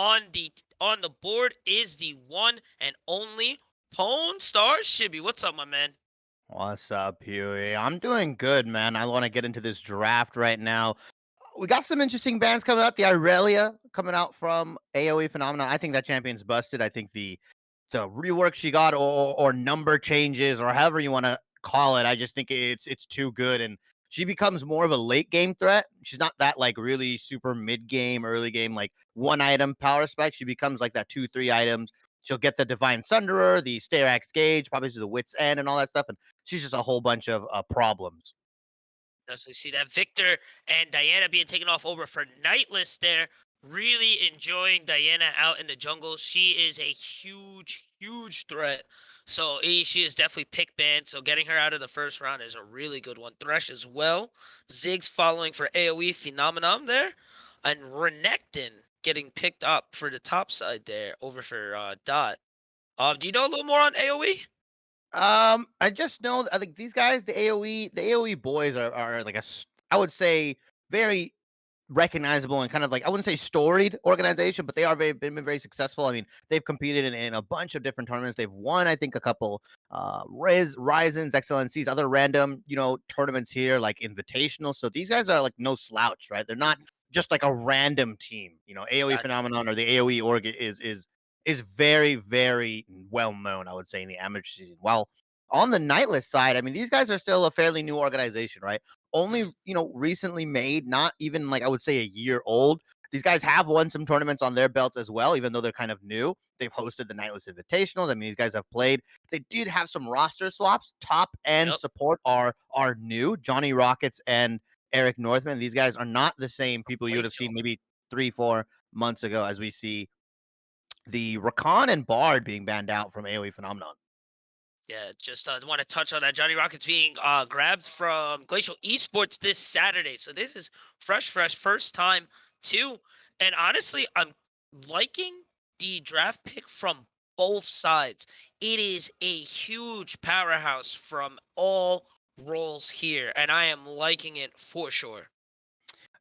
on the board is the one and only Pone Star Shibby. What's up, my man? What's up, Huey? I'm doing good, man. I want to get into this draft right now. We got some interesting bands coming out. The Irelia coming out from AOE Phenomenon. I think that champion's busted. I think the rework she got, or number changes, or however you want to call it, I just think it's too good, and she becomes more of a late game threat. She's not that like really super mid game, early game, like one item power spec. She becomes like that 2-3 items. She'll get the Divine Sunderer, the Starax Gauge, probably to the Wit's End, and all that stuff. And she's just a whole bunch of problems. Definitely see that Victor and Diana being taken off over for Nightless there. Really enjoying Diana out in the jungle. She is a huge, huge threat. So she is definitely pick banned. So getting her out of the first round is a really good one. Thresh as well. Ziggs following for AOE Phenomenon there. And Renekton getting picked up for the top side there over for Dot. Do you know a little more on AOE? I just know I think these guys, the AOE boys are like I would say very recognizable and kind of like I wouldn't say storied organization, but they are been very successful. I mean, they've competed in a bunch of different tournaments. They've won, I think, a couple Ryzen's, Excellencies, other random, tournaments here, like invitational. So these guys are like no slouch, right? They're not just like a random team. AOE Got phenomenon or the AOE org is very, very well known, I would say, in the amateur scene. While on the Nightless side, I mean, these guys are still a fairly new organization, right? Only, you. recently made, not even like I would say a year old. These guys have won some tournaments on their belts as well, even though they're kind of new. They've hosted the Nightless Invitationals. I mean, these guys have played. They did have some roster swaps. Top end Yep. support are new. Johnny Rockets and Eric Northman. These guys are not the same people you would have Rachel. seen maybe 3-4 months ago, as we see the Rakan and Bard being banned out from AOE Phenomenon. Yeah, just want to touch on that. Johnny Rockets being grabbed from Glacial Esports this Saturday. So this is fresh, first time too. And honestly, I'm liking the draft pick from both sides. It is a huge powerhouse from all roles here, and I am liking it for sure.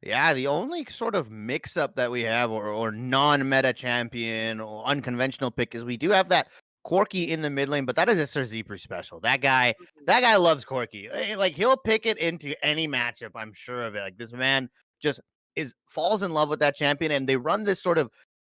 Yeah, the only sort of mix up that we have, or non-meta champion or unconventional pick, is we do have that Corky in the mid lane, but that is a Sir Zephyr special. That guy loves Corky. Like he'll pick it into any matchup. I'm sure of it. Like this man just is falls in love with that champion, and they run this sort of,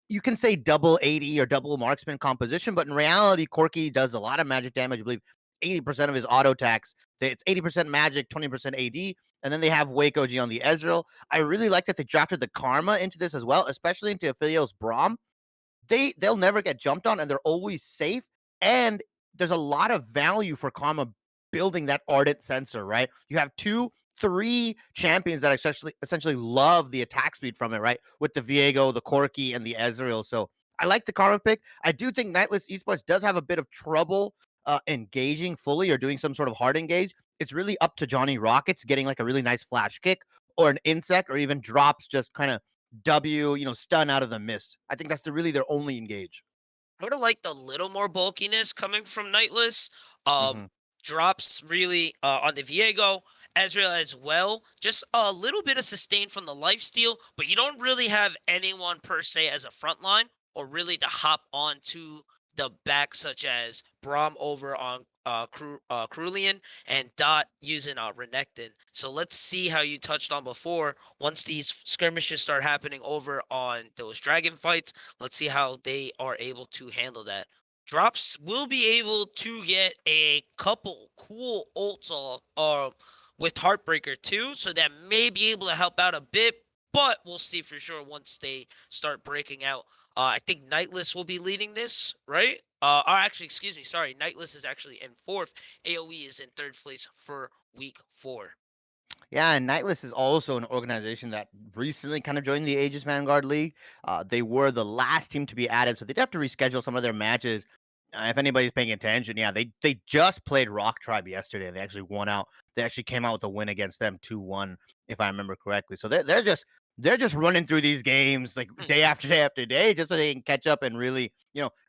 you can say, double AD or double marksman composition, but in reality, Corky does a lot of magic damage. I believe 80% of his auto attacks, it's 80% magic, 20% AD. And then they have Wake OG on the Ezreal. I really like that they drafted the Karma into this as well, especially into Aphelios Braum. They'll never get jumped on, and they're always safe. And there's a lot of value for Karma building that Ardent sensor, right? You have 2-3 champions that essentially love the attack speed from it, right? With the Viego, the Corki, and the Ezreal. So I like the Karma pick. I do think Nightless Esports does have a bit of trouble engaging fully or doing some sort of hard engage. It's really up to Johnny Rockets getting like a really nice flash kick or an insect or even drops, just kind of stun out of the mist. I think that's really their only engage. I would have liked a little more bulkiness coming from Nightless. Um, Hmm. Drops really on the Viego, Ezreal as well. Just a little bit of sustain from the lifesteal, but you don't really have anyone per se as a front line or really to hop onto the back, such as Braum over on Cerulean and Dot using Renekton. So let's see how you touched on before. Once these skirmishes start happening over on those dragon fights, let's see how they are able to handle that. Drops will be able to get a couple cool ults with Heartbreaker too, so that may be able to help out a bit, but we'll see for sure once they start breaking out. I think Nightless will be leading this, right? Or actually, excuse me, sorry, Nightless is actually in fourth. AOE is in third place for week 4. Yeah, and Nightless is also an organization that recently kind of joined the Aegis Vanguard League. They were the last team to be added, so they'd have to reschedule some of their matches. If anybody's paying attention, yeah, they just played Rock Tribe yesterday. They actually won out. They actually came out with a win against them, 2-1, if I remember correctly. So they're just running through these games like day after day after day, just so they can catch up and really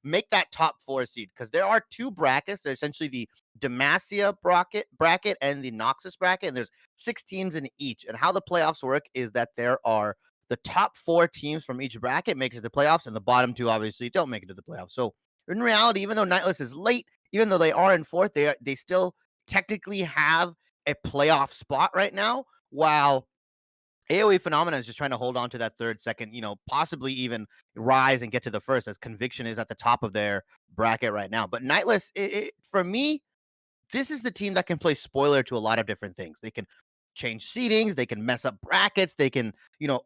make that top 4 seed. Because there are 2 brackets. There's essentially the Demacia bracket and the Noxus bracket, and there's 6 teams in each. And how the playoffs work is that there are the top 4 teams from each bracket make it to the playoffs, and the bottom 2 obviously don't make it to the playoffs. So in reality, even though Nightless is late, even though they are in 4th, they still technically have a playoff spot right now, while AOE Phenomena is just trying to hold on to that 3rd, 2nd, possibly even rise and get to the 1st, as Conviction is at the top of their bracket right now. But Nightless, for me, this is the team that can play spoiler to a lot of different things. They can change seedings, they can mess up brackets, they can,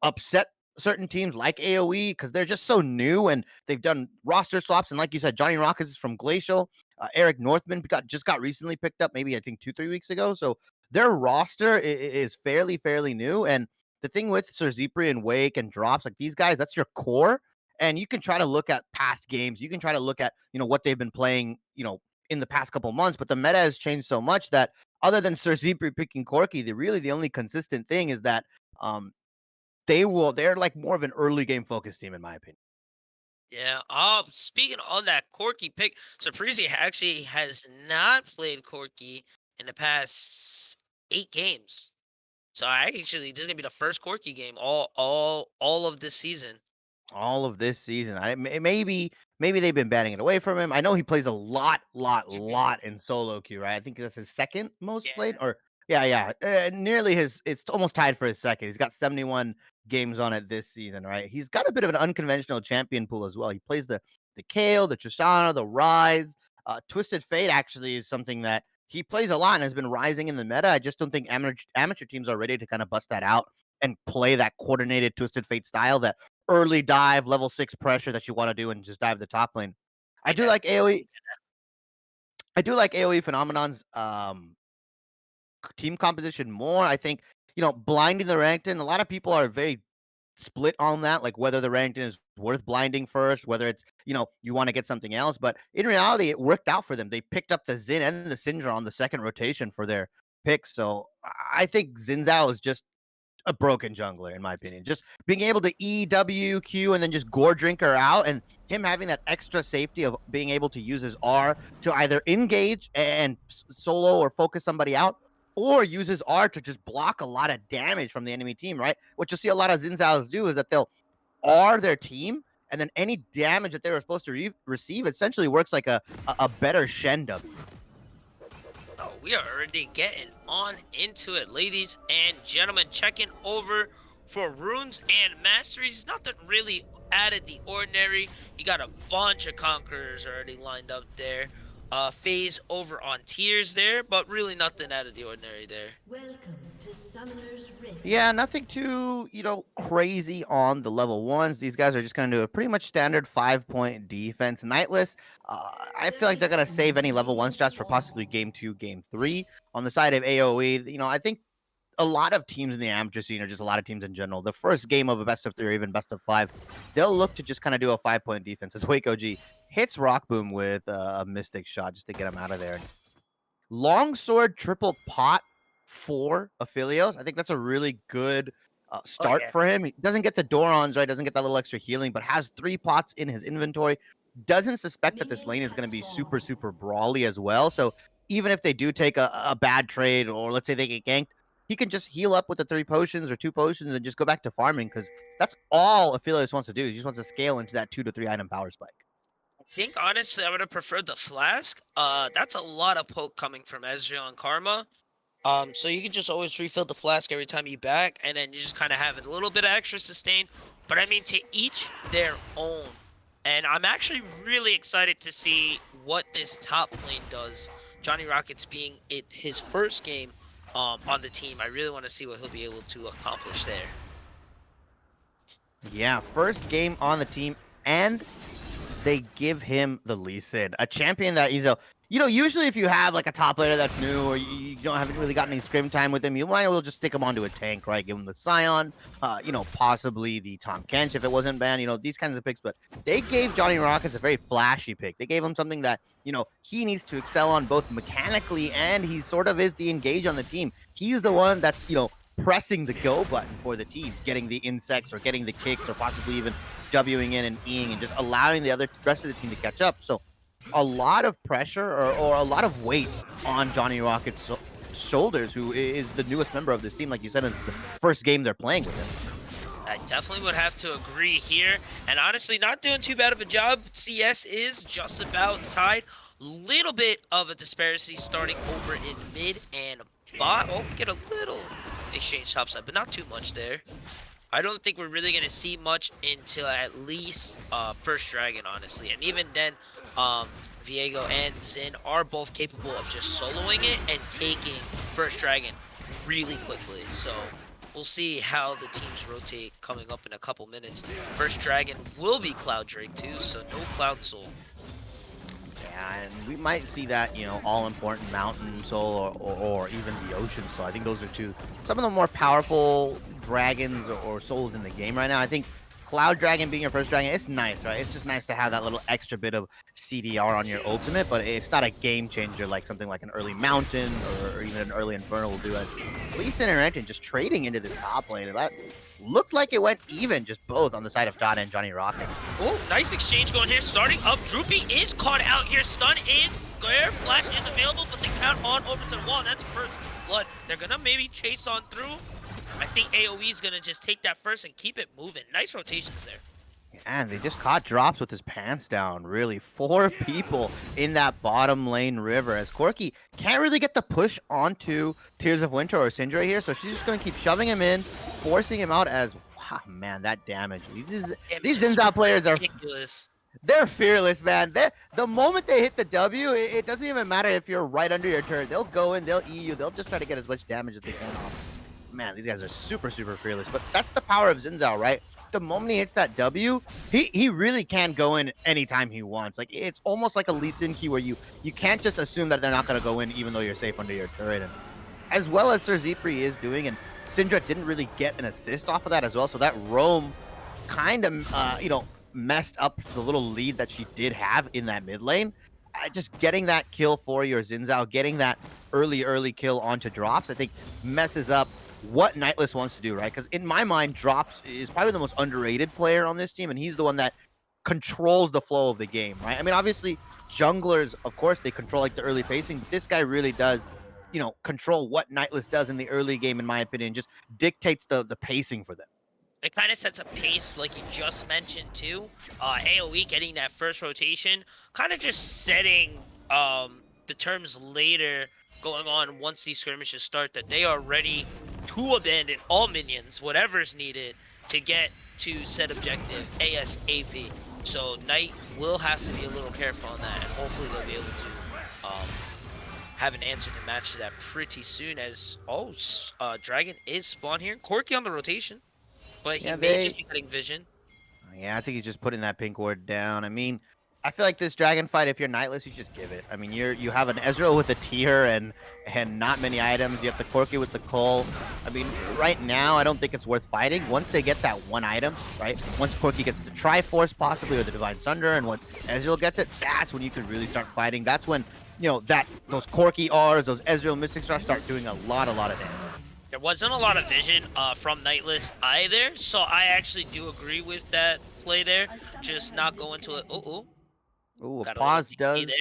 upset certain teams like AOE because they're just so new and they've done roster swaps. And like you said, Johnny Rockets is from Glacial. Eric Northman just got recently picked up, maybe I think 2-3 weeks ago. So their roster is fairly new. And the thing with Sir Zipri and Wake and Drops, like these guys, that's your core. And you can try to look at past games. You can try to look at, what they've been playing, in the past couple months, but the meta has changed so much that other than Sir Zipri picking Corki, the only consistent thing is that they're like more of an early game focused team in my opinion. Yeah. Speaking on that Corky pick, so Parisi actually has not played Corky in the past 8 games. So I actually this is gonna be the first Corky game all of this season. All of this season. Maybe they've been batting it away from him. I know he plays a Mhm. lot in solo queue, right? I think that's his second most played, Yeah. or yeah, nearly his. It's almost tied for his second. He's got 71 games on it this season, right? He's got a bit of an unconventional champion pool as well. He plays the Kale, the Tristana, the Rise. Twisted Fate actually is something that he plays a lot and has been rising in the meta. I just don't think amateur teams are ready to kind of bust that out and play that coordinated Twisted Fate style that early dive, level 6 pressure that you want to do and just dive the top lane. I do Yeah. like AoE. I do like AoE Phenomenon's team composition more. I think, blinding the ranked in, a lot of people are very split on that, like whether the ranked in is worth blinding first, whether it's, you want to get something else. But in reality, it worked out for them. They picked up the Xin and the Syndra on the second rotation for their picks. So I think Xin Zhao is just a broken jungler, in my opinion. Just being able to EWQ and then just gore drinker out, and him having that extra safety of being able to use his R to either engage and solo or focus somebody out, or use his R to just block a lot of damage from the enemy team, right? What you'll see a lot of Xin Zhaos do is that they'll R their team, and then any damage that they were supposed to receive essentially works like a better Shen W. Oh, we are already getting on into it, ladies and gentlemen. Checking over for runes and masteries. Nothing really out of the ordinary. You got a bunch of conquerors already lined up there. Phase over on tiers there, but really nothing out of the ordinary there. Welcome to Summoner's Rift. Yeah, nothing too, crazy on the level ones. These guys are just going to do a pretty much standard 5-point defense. Nightless, I feel like they're going to save any level one stats for possibly game 2, game 3. On the side of AoE, I think a lot of teams in the amateur scene, or just a lot of teams in general, the first game of a best of 3 or even best of 5, they'll look to just kind of do a 5-point defense as Wake OG hits Rock Boom with a Mystic shot just to get him out of there. Longsword triple pot for Aphelios. I think that's a really good Oh start yeah. for him. He doesn't get the Dorons, right? Doesn't get that little extra healing, but has 3 pots in his inventory. Doesn't suspect that this lane is going to be super brawly as well. So even if they do take a bad trade, or let's say they get ganked, he can just heal up with the 3 potions or 2 potions and just go back to farming, because that's all Aphelios wants to do. He just wants to scale into that 2 to 3 item power spike. I think honestly I would have preferred the flask. That's a lot of poke coming from Ezreal and Karma. So you can just always refill the flask every time you back, and then you just kind of have a little bit of extra sustain. But I mean, to each their own. And I'm actually really excited to see what this top lane does. Johnny Rockets being his first game on the team. I really want to see what he'll be able to accomplish there. Yeah, first game on the team, and they give him the Lee Sin, a champion that usually if you have like a top laner that's new, or you haven't really gotten any scrim time with him, you might as well just stick him onto a tank, right? Give him the Scion, possibly the Tom Kench if it wasn't banned, these kinds of picks. But they gave Johnny Rockets a very flashy pick. They gave him something that, he needs to excel on both mechanically, and he sort of is the engage on the team. He's the one that's, pressing the go button for the team, getting the insects or getting the kicks, or possibly even Wing in and Eing, and just allowing the rest of the team to catch up. So a lot of pressure, or a lot of weight on Johnny Rocket's shoulders, who is the newest member of this team. Like you said, it's the first game they're playing with him. Definitely would have to agree here. And honestly, not doing too bad of a job. CS is just about tied. Little bit of a disparity starting over in mid and bot. Oh, we get a little exchange topside, but not too much there. I don't think we're really going to see much until at least first dragon, honestly. And even then, um, Viego and Zin are both capable of just soloing it and taking first dragon really quickly. So we'll see how the teams rotate coming up in a couple minutes. First dragon will be Cloud Drake too, so no Cloud Soul. Yeah, and we might see that, all important Mountain Soul or even the Ocean Soul. I think those are some of the more powerful dragons or souls in the game right now. I think Cloud Dragon being your first dragon, it's nice, right? It's just nice to have that little extra bit of CDR on your ultimate, but it's not a game changer like something like an early Mountain or even an early Infernal will do. At least Interacting just trading into this top lane. That looked like it went even, just both on the side of Dada and Johnny Rocket. Oh, nice exchange going here. Starting up, Droopy is caught out here. Stun is there. Flash is available, but they count on over to the wall. That's first blood. They're gonna maybe chase on through. I think AOE is gonna just take that first and keep it moving. Nice rotations there. And they just caught drops with his pants down, really. 4 people in that bottom lane river as Corki can't really get the push onto Tears of Winter or Syndra here, so she's just going to keep shoving him in, forcing him out as, wow, man, that damage. These Xin Zhao players are ridiculous. They're fearless, man. The moment they hit the W, it doesn't even matter if you're right under your turret. They'll go in, they'll E you, they'll just try to get as much damage as they can off. Man, these guys are super, super fearless. But that's the power of Xin Zhao, right? The moment he hits that W, he really can go in anytime he wants. Like, it's almost like a Lee Sin key where you can't just assume that they're not going to go in even though you're safe under your turret. And as well as Sir Zephyr is doing, and Syndra didn't really get an assist off of that as well. So that roam kind of, messed up the little lead that she did have in that mid lane. Just getting that kill for your Xin Zhao, getting that early kill onto drops, I think messes up what Nightless wants to do, right? Because in my mind, Drops is probably the most underrated player on this team, and he's the one that controls the flow of the game, right? I mean, obviously, junglers, of course, they control like the early pacing, but this guy really does, control what Nightless does in the early game, in my opinion, just dictates the pacing for them. It kind of sets a pace, like you just mentioned, too. AOE getting that first rotation, kind of just setting the terms later going on once these skirmishes start, that they are ready to abandon all minions, whatever's needed, to get to said objective ASAP. So Knight will have to be a little careful on that, and hopefully they'll be able to have an answer to match that pretty soon as, Dragon is spawned here. Corki on the rotation. But he may just be getting vision. Yeah, I think he's just putting that pink ward down. I mean, I feel like this dragon fight, if you're Nightless, you just give it. I mean, you have an Ezreal with a tier and not many items. You have the Corki with the Cole. I mean, right now, I don't think it's worth fighting. Once they get that one item, right? Once Corki gets the Triforce possibly or the Divine Sunder, and once Ezreal gets it, that's when you can really start fighting. That's when, those Corki R's, those Ezreal Mystic Stars start doing a lot of damage. There wasn't a lot of vision from Nightless either, so I actually do agree with that play there. Just not going to it. Ooh, a pause does. There.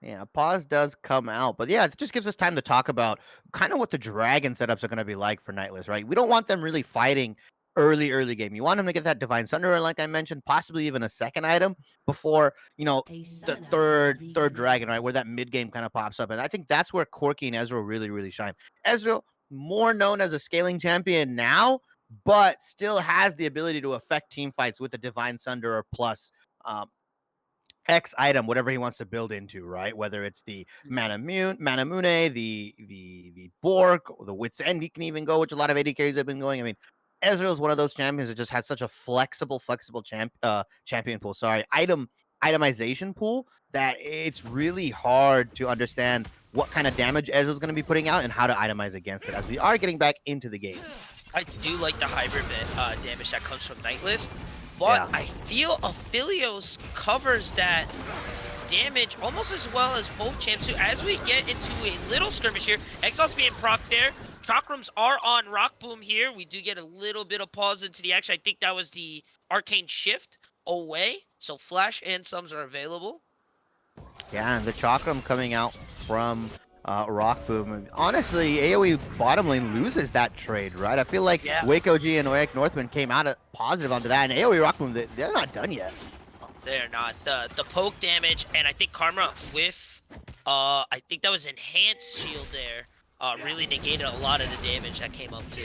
Yeah, a pause does come out. But yeah, it just gives us time to talk about kind of what the dragon setups are going to be like for Nightless, right? We don't want them really fighting early game. You want them to get that Divine Sunder, like I mentioned, possibly even a second item before, the third dragon, right? Where that mid game kind of pops up. And I think that's where Corki and Ezreal really shine. Ezreal, more known as a scaling champion now, but still has the ability to affect team fights with the Divine Sunder or plus X item, whatever he wants to build into, right? Whether it's the Manamune, the Bork, or the Wit's End, he can even go, which a lot of AD carries have been going. I mean, Ezreal is one of those champions that just has such a flexible champion pool. Sorry, itemization pool that it's really hard to understand what kind of damage Ezreal's going to be putting out and how to itemize against it as we are getting back into the game. I do like the hybrid damage that comes from Nightless, but I feel Aphelios covers that damage almost as well as both champs too. As we get into a little skirmish here, Exhaust being procced there. Chakrams are on Rock Boom here. We do get a little bit of pause into the action. I think that was the Arcane Shift away, so Flash and Sums are available. Yeah, and the Chakram coming out from Rock Boom. Honestly, AOE bottom lane loses that trade, right? I feel like Yeah. Wake OG and Eric Northman came out positive onto that, and AOE Rock Boom, they're not done yet. They're not. The poke damage, and I think Karma with, I think that was enhanced shield there, really negated a lot of the damage that came up too.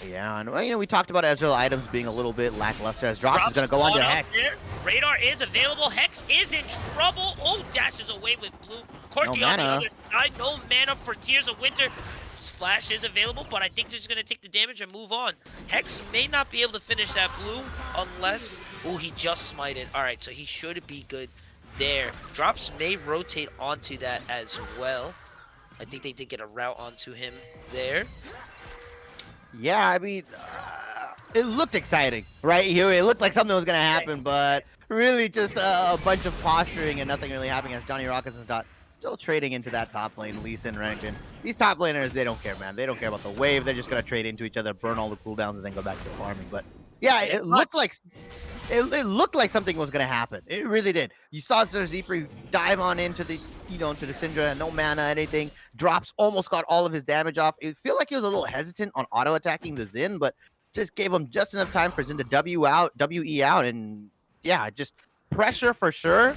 Yeah, and well, you know, we talked about Ezreal items being a little bit lackluster as Drops is going to go on to Hex. There. Radar is available. Hex is in trouble. Oh, dashes away with blue. Corky on the other side. No mana for Tears of Winter. Flash is available, but I think they're just going to take the damage and move on. Hex may not be able to finish that blue unless... Oh, he just smited. All right, so he should be good there. Drops may rotate onto that as well. I think they did get a route onto him there. Yeah, I mean, it looked exciting, right? It looked like something was going to happen, but really just a bunch of posturing and nothing really happening as Johnny Rockets and Dot still trading into that top lane, Lee Sin, Renekton. These top laners, they don't care, man. They don't care about the wave. They're just going to trade into each other, burn all the cooldowns, and then go back to farming. But yeah, it looked like something was going to happen. It really did. You saw Sir Zephyr dive on into the, to the Syndra, no mana, anything. Drops almost got all of his damage off. It felt like he was a little hesitant on auto-attacking the Xin, but just gave him just enough time for Xin to WE out, and yeah, just pressure for sure.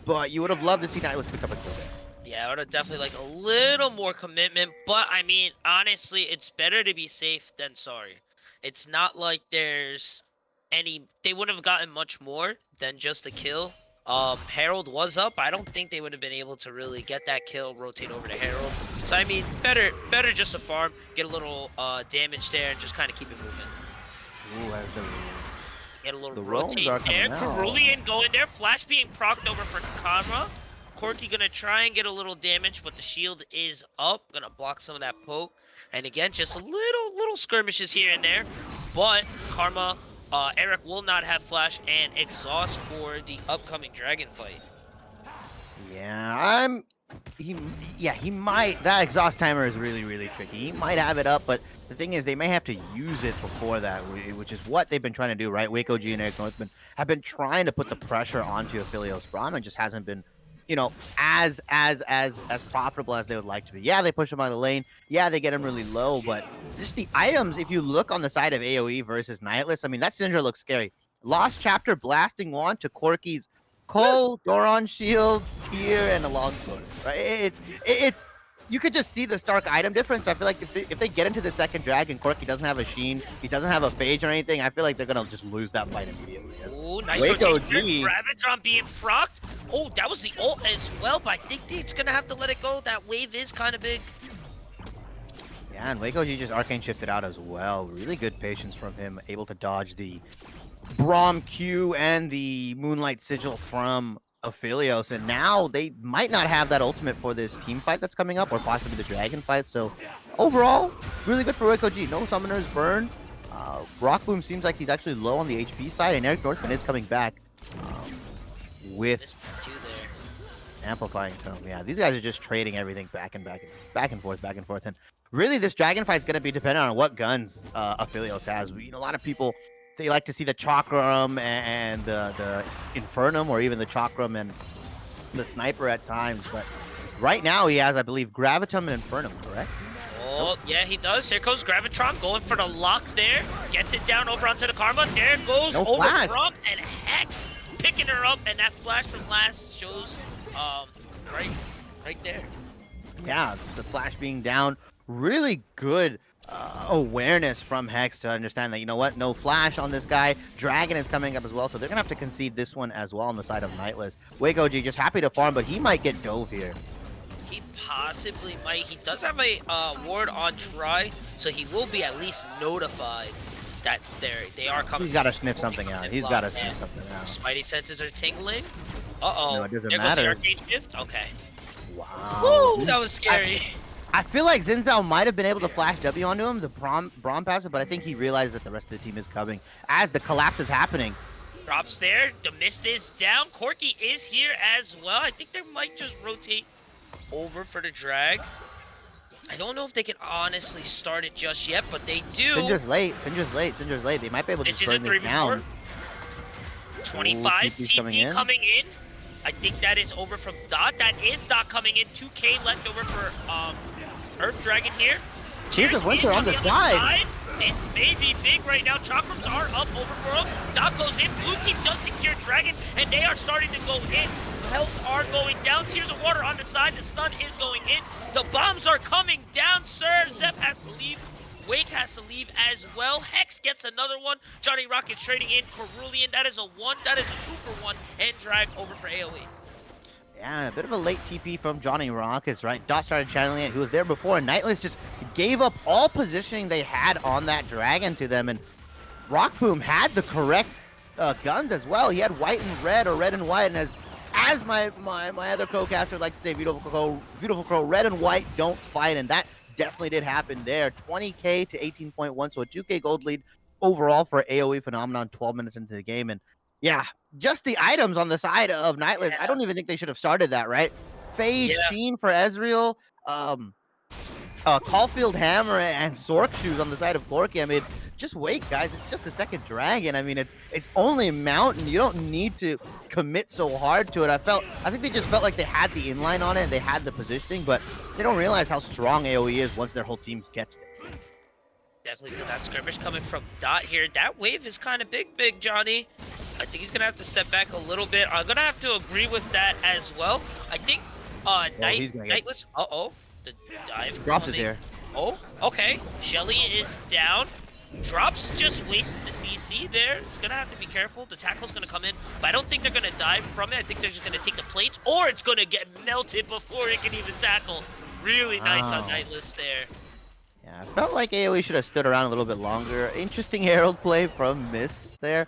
But you would have loved to see Nightless pick up a kill there. Yeah, I would have definitely like a little more commitment. But I mean, honestly, it's better to be safe than sorry. It's not like there's any... They would have gotten much more than just a kill. Herald was up. I don't think they would have been able to really get that kill, rotate over to Herald. So I mean, better just to farm, get a little damage there, and just kind of keep it moving. Ooh, get a little rotate there. Cerulean going there. Flash being procced over for Karma. Corky gonna try and get a little damage, but the shield is up. Gonna block some of that poke. And again, just a little skirmishes here and there. But Karma, Eric will not have flash and exhaust for the upcoming dragon fight. Yeah, he might. That exhaust timer is really tricky. He might have it up, but the thing is, they may have to use it before that, which is what they've been trying to do, right? Wake OG and Eric Northman have been trying to put the pressure onto Aphelios Braum, and just hasn't been, as profitable as they would like to be. Yeah, they push him out of lane. Yeah, they get him really low, but just the items, if you look on the side of AOE versus Nightless, I mean, that Syndra looks scary. Lost Chapter Blasting Wand to Corky's Cole, Doron Shield, Tear, and a Longsword. Right? It's you could just see the stark item difference. I feel like if they get into the second dragon, Corky doesn't have a Sheen, he doesn't have a Phage or anything, I feel like they're going to just lose that fight immediately. Oh, nice rotation. Gravitron being procced. Oh, that was the ult as well, but I think he's going to have to let it go. That wave is kind of big. Yeah, and Wake OG just arcane shifted out as well. Really good patience from him, able to dodge the Braum Q and the Moonlight Sigil from Aphelios, and now they might not have that ultimate for this team fight that's coming up, or possibly the dragon fight. So overall, really good for Wake OG. No summoners burned. Rock Boom seems like he's actually low on the HP side, and Eric Northman is coming back with amplifying tome. Yeah, these guys are just trading everything back and forth, and really this dragon fight is going to be dependent on what guns Aphelios has. A lot of people, they like to see the Chakram and the Infernum, or even the Chakram and the Sniper at times. But right now he has, I believe, Gravitum and Infernum, correct? Oh, yeah, he does. Here comes Gravitron going for the lock there. Gets it down over onto the Karma. There goes over Braum, and Hex picking her up. And that flash from last shows right there. Yeah, the flash being down. Really good awareness from Hex to understand that, no flash on this guy. Dragon is coming up as well, so they're gonna have to concede this one as well on the side of Nightless. Wake OG just happy to farm, but he might get dove here. He possibly might. He does have a ward on try, so he will be at least notified that they are coming. He's got to sniff something out. He's got to sniff something out. Spidey senses are tingling. Uh-oh. No, it doesn't there matter. goes the arcane shift. Okay. Wow. Woo, that was scary. I feel like Xin Zhao might have been able to flash W onto him, the Braum passive, but I think he realized that the rest of the team is coming as the collapse is happening. Drops there. The mist is down. Corky is here as well. I think they might just rotate over for the drag. I don't know if they can honestly start it just yet, but they do. Syndra's late. They might be able to burn this down. 25 TP coming in. I think that is over from Dot. That is Dot coming in. 2K left over for Earth Dragon here. Here's Tears a Winter is on the other side. This may be big right now. Chakrams are up over for him. Dot goes in. Blue team does secure Dragon, and they are starting to go in. Healths are going down. Tears of Water on the side. The stun is going in. The bombs are coming down, sir. Zep has to leave. Wake has to leave as well. Hex gets another one. Johnny Rockets trading in. Cerulean, that is a 1. That is a 2 for 1. And drag over for AOE. Yeah, a bit of a late TP from Johnny Rockets, right? Dot started channeling it. He was there before, and Nightless just gave up all positioning they had on that dragon to them, and Rockboom had the correct guns as well. He had white and red, or red and white, and as my other co-caster likes to say, Beautiful Crow, red and white don't fight, and that definitely did happen there. 20k to 18.1, so a 2k gold lead overall for AOE Phenomenon 12 minutes into the game, and yeah, just the items on the side of Nightless. Yeah. I don't even think they should have started that, right? Fade, Sheen for Ezreal, Caulfield Hammer, and Sork Shoes on the side of Corki. I mean, just wait, guys. It's just the second dragon. I mean, it's only Mountain. You don't need to commit so hard to it. I think they just felt like they had the inline on it and they had the positioning, but they don't realize how strong AOE is once their whole team gets it. Definitely feel that skirmish coming from Dot here. That wave is kind of big, Johnny. I think he's going to have to step back a little bit. I'm going to have to agree with that as well. I think Nightless... Uh-oh. The dive. Drops is here. Oh, okay. Shelly is down. Drops just wasted the CC there. It's going to have to be careful. The tackle's going to come in, but I don't think they're going to dive from it. I think they're just going to take the plates, or it's going to get melted before it can even tackle. Really nice on Nightless there. Yeah, I felt like AOE should have stood around a little bit longer. Interesting Herald play from Mist there.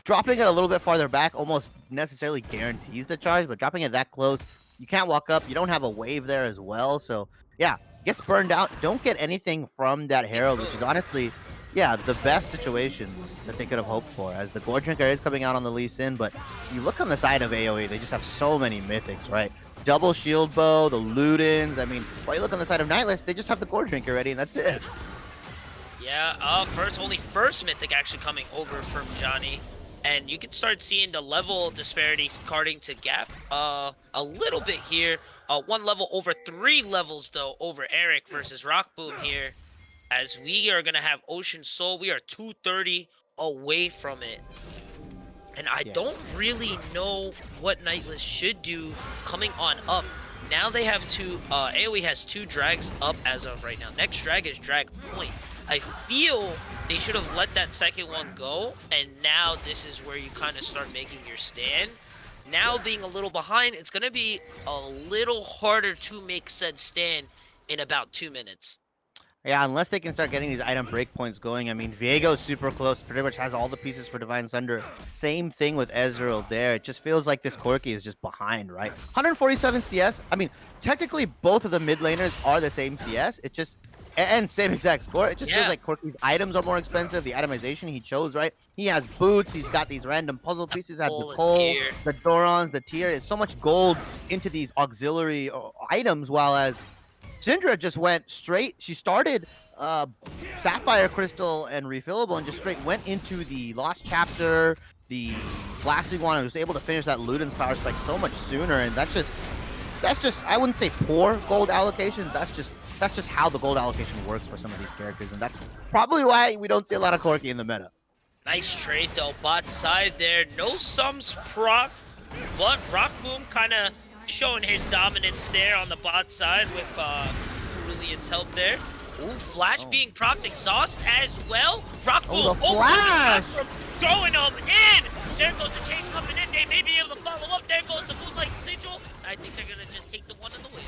Dropping it a little bit farther back almost necessarily guarantees the charge, but dropping it that close, you can't walk up. You don't have a wave there as well. So, yeah, gets burned out. Don't get anything from that Herald, which is honestly, yeah, the best situation that they could have hoped for, as the Gore Drinker is coming out on the Lee Sin, but you look on the side of AOE, they just have so many mythics, right? Double shield bow, the Ludens. I mean, while you look on the side of Nightless, they just have the Gore Drinker ready, and that's it. Yeah, only first mythic actually coming over from Johnny. And you can start seeing the level disparity starting to gap a little bit here. 1 level over 3 levels, though, over Eric versus Rockboom here. As we are going to have Ocean Soul. We are 230 away from it. And I don't really know what Nightless should do coming on up. Now they have AoE has 2 drags up as of right now. Next drag is drag point. I feel they should have let that second one go, and now this is where you kind of start making your stand. Now being a little behind, it's going to be a little harder to make said stand in about 2 minutes. Yeah, unless they can start getting these item breakpoints going. I mean, Viego's super close, pretty much has all the pieces for Divine Sunder. Same thing with Ezreal there. It just feels like this Corki is just behind, right? 147 CS. I mean, technically both of the mid laners are the same CS. It just, and same exact score. It just feels like Corki's items are more expensive. The itemization he chose, right? He has boots. He's got these random puzzle pieces. Had the Cole, the Dorons, the Tier. It's so much gold into these auxiliary items, while as Syndra just went straight. She started Sapphire Crystal and Refillable and just straight went into the Lost Chapter, the Blasting One, and was able to finish that Luden's Power Spike so much sooner. And that's just I wouldn't say poor gold allocation. That's just how the gold allocation works for some of these characters, and that's probably why we don't see a lot of Corki in the meta. Nice trade though, bot side there. No sums proc, but Rockboom kind of showing his dominance there on the bot side with Cerulean's help there. Ooh, Flash being procced, exhaust as well. Rockboom Flash throwing them in. There goes the change coming in. They may be able to follow up. There goes the Moonlight Sigil. I think they're gonna just take the one in the wave.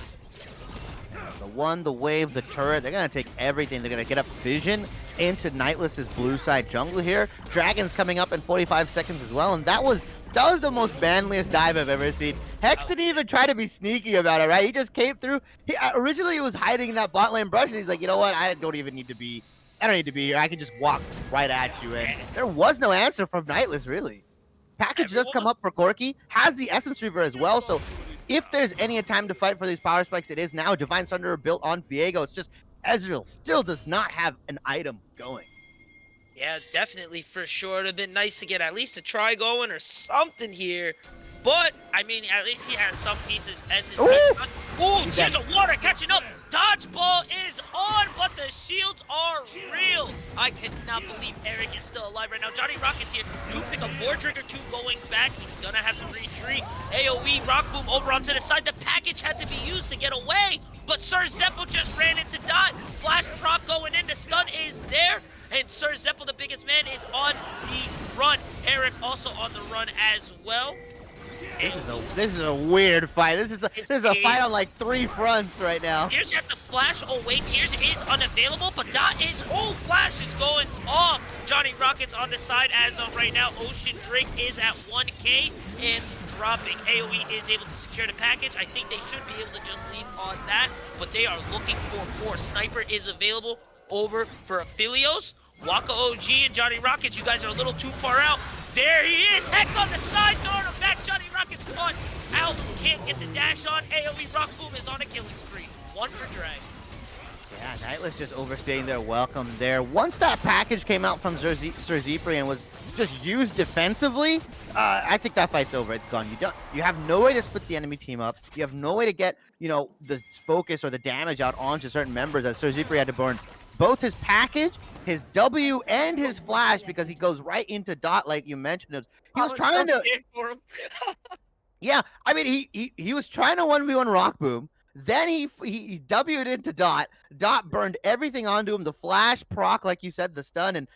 The one, the wave, the turret. They're gonna take everything. They're gonna get up vision into Nightless's blue side jungle here. Dragon's coming up in 45 seconds as well, and that was the most manliest dive I've ever seen. Hex didn't even try to be sneaky about it, right? He just came through. Originally he was hiding in that bot lane brush, and he's like, you know what? I don't need to be here. I can just walk right at you. And there was no answer from Nightless, really. Package does come up for Corki. Has the Essence Reaver as well, so if there's any time to fight for these power spikes, it is now. Divine Sunder built on Viego. It's just Ezreal still does not have an item going. Yeah, definitely, for sure. It would have been nice to get at least a try going or something here. But, I mean, at least he has some pieces. Essence. Ooh! Ooh, Tears of Water catching up. Dodgeball is on, but the shields are real. I cannot believe Eric is still alive right now. Johnny Rocket's here to pick up Board Trigger 2 going back. He's going to have to retreat. AOE, Rock Boom over onto the side. The package had to be used to get away, but Sir Zeppo just ran into Dot. Flash proc going in. The stun is there. And Sir Zeppo, the biggest man, is on the run. Eric also on the run as well. This is a weird fight. This is a fight on like 3 fronts right now. Tears have to flash away. Tears is unavailable, but Dot is. Oh, Flash is going off. Johnny Rockets on the side as of right now. Ocean Drake is at 1K and dropping. AOE is able to secure the package. I think they should be able to just leave on that, but they are looking for more. Sniper is available over for Aphelios. Waka OG and Johnny Rockets, you guys are a little too far out. There he is! Hex on the side, throwing him back. Johnny Rockets caught out. Can't get the dash on. AOE Rock Boom is on a killing spree. 1 for Drag. Yeah, Nightless just overstaying their welcome there. Once that package came out from Sir Zepri and was just used defensively, I think that fight's over. It's gone. You have no way to split the enemy team up. You have no way to get, the focus or the damage out onto certain members, as Sir Zepri had to burn both his package, his W, and his flash, because he goes right into Dot, like you mentioned. He was trying to. For him. Yeah, I mean, he was trying to 1v1 Rock Boom. Then he W'd into Dot. Dot burned everything onto him. The flash proc, like you said, the stun, and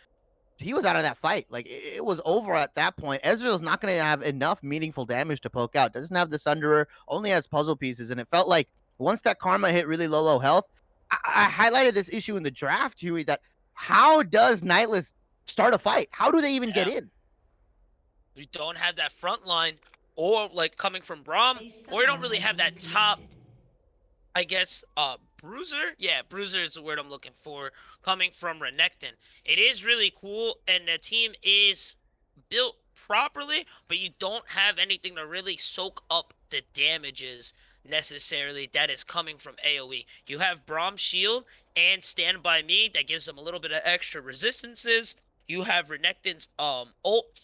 he was out of that fight. Like, it was over at that point. Ezreal's not going to have enough meaningful damage to poke out. Doesn't have the Sunderer, only has puzzle pieces, and it felt like once that Karma hit really low health, I highlighted this issue in the draft, Huey, that how does Nightless start a fight? How do they even get in? You don't have that front line, or like coming from Braum, or you don't really have that top, I guess, Bruiser? Yeah, Bruiser is the word I'm looking for, coming from Renekton. It is really cool, and the team is built properly, but you don't have anything to really soak up the damages necessarily that is coming from AOE. You have Braum's shield and Stand By Me that gives them a little bit of extra resistances. You have Renekton's ult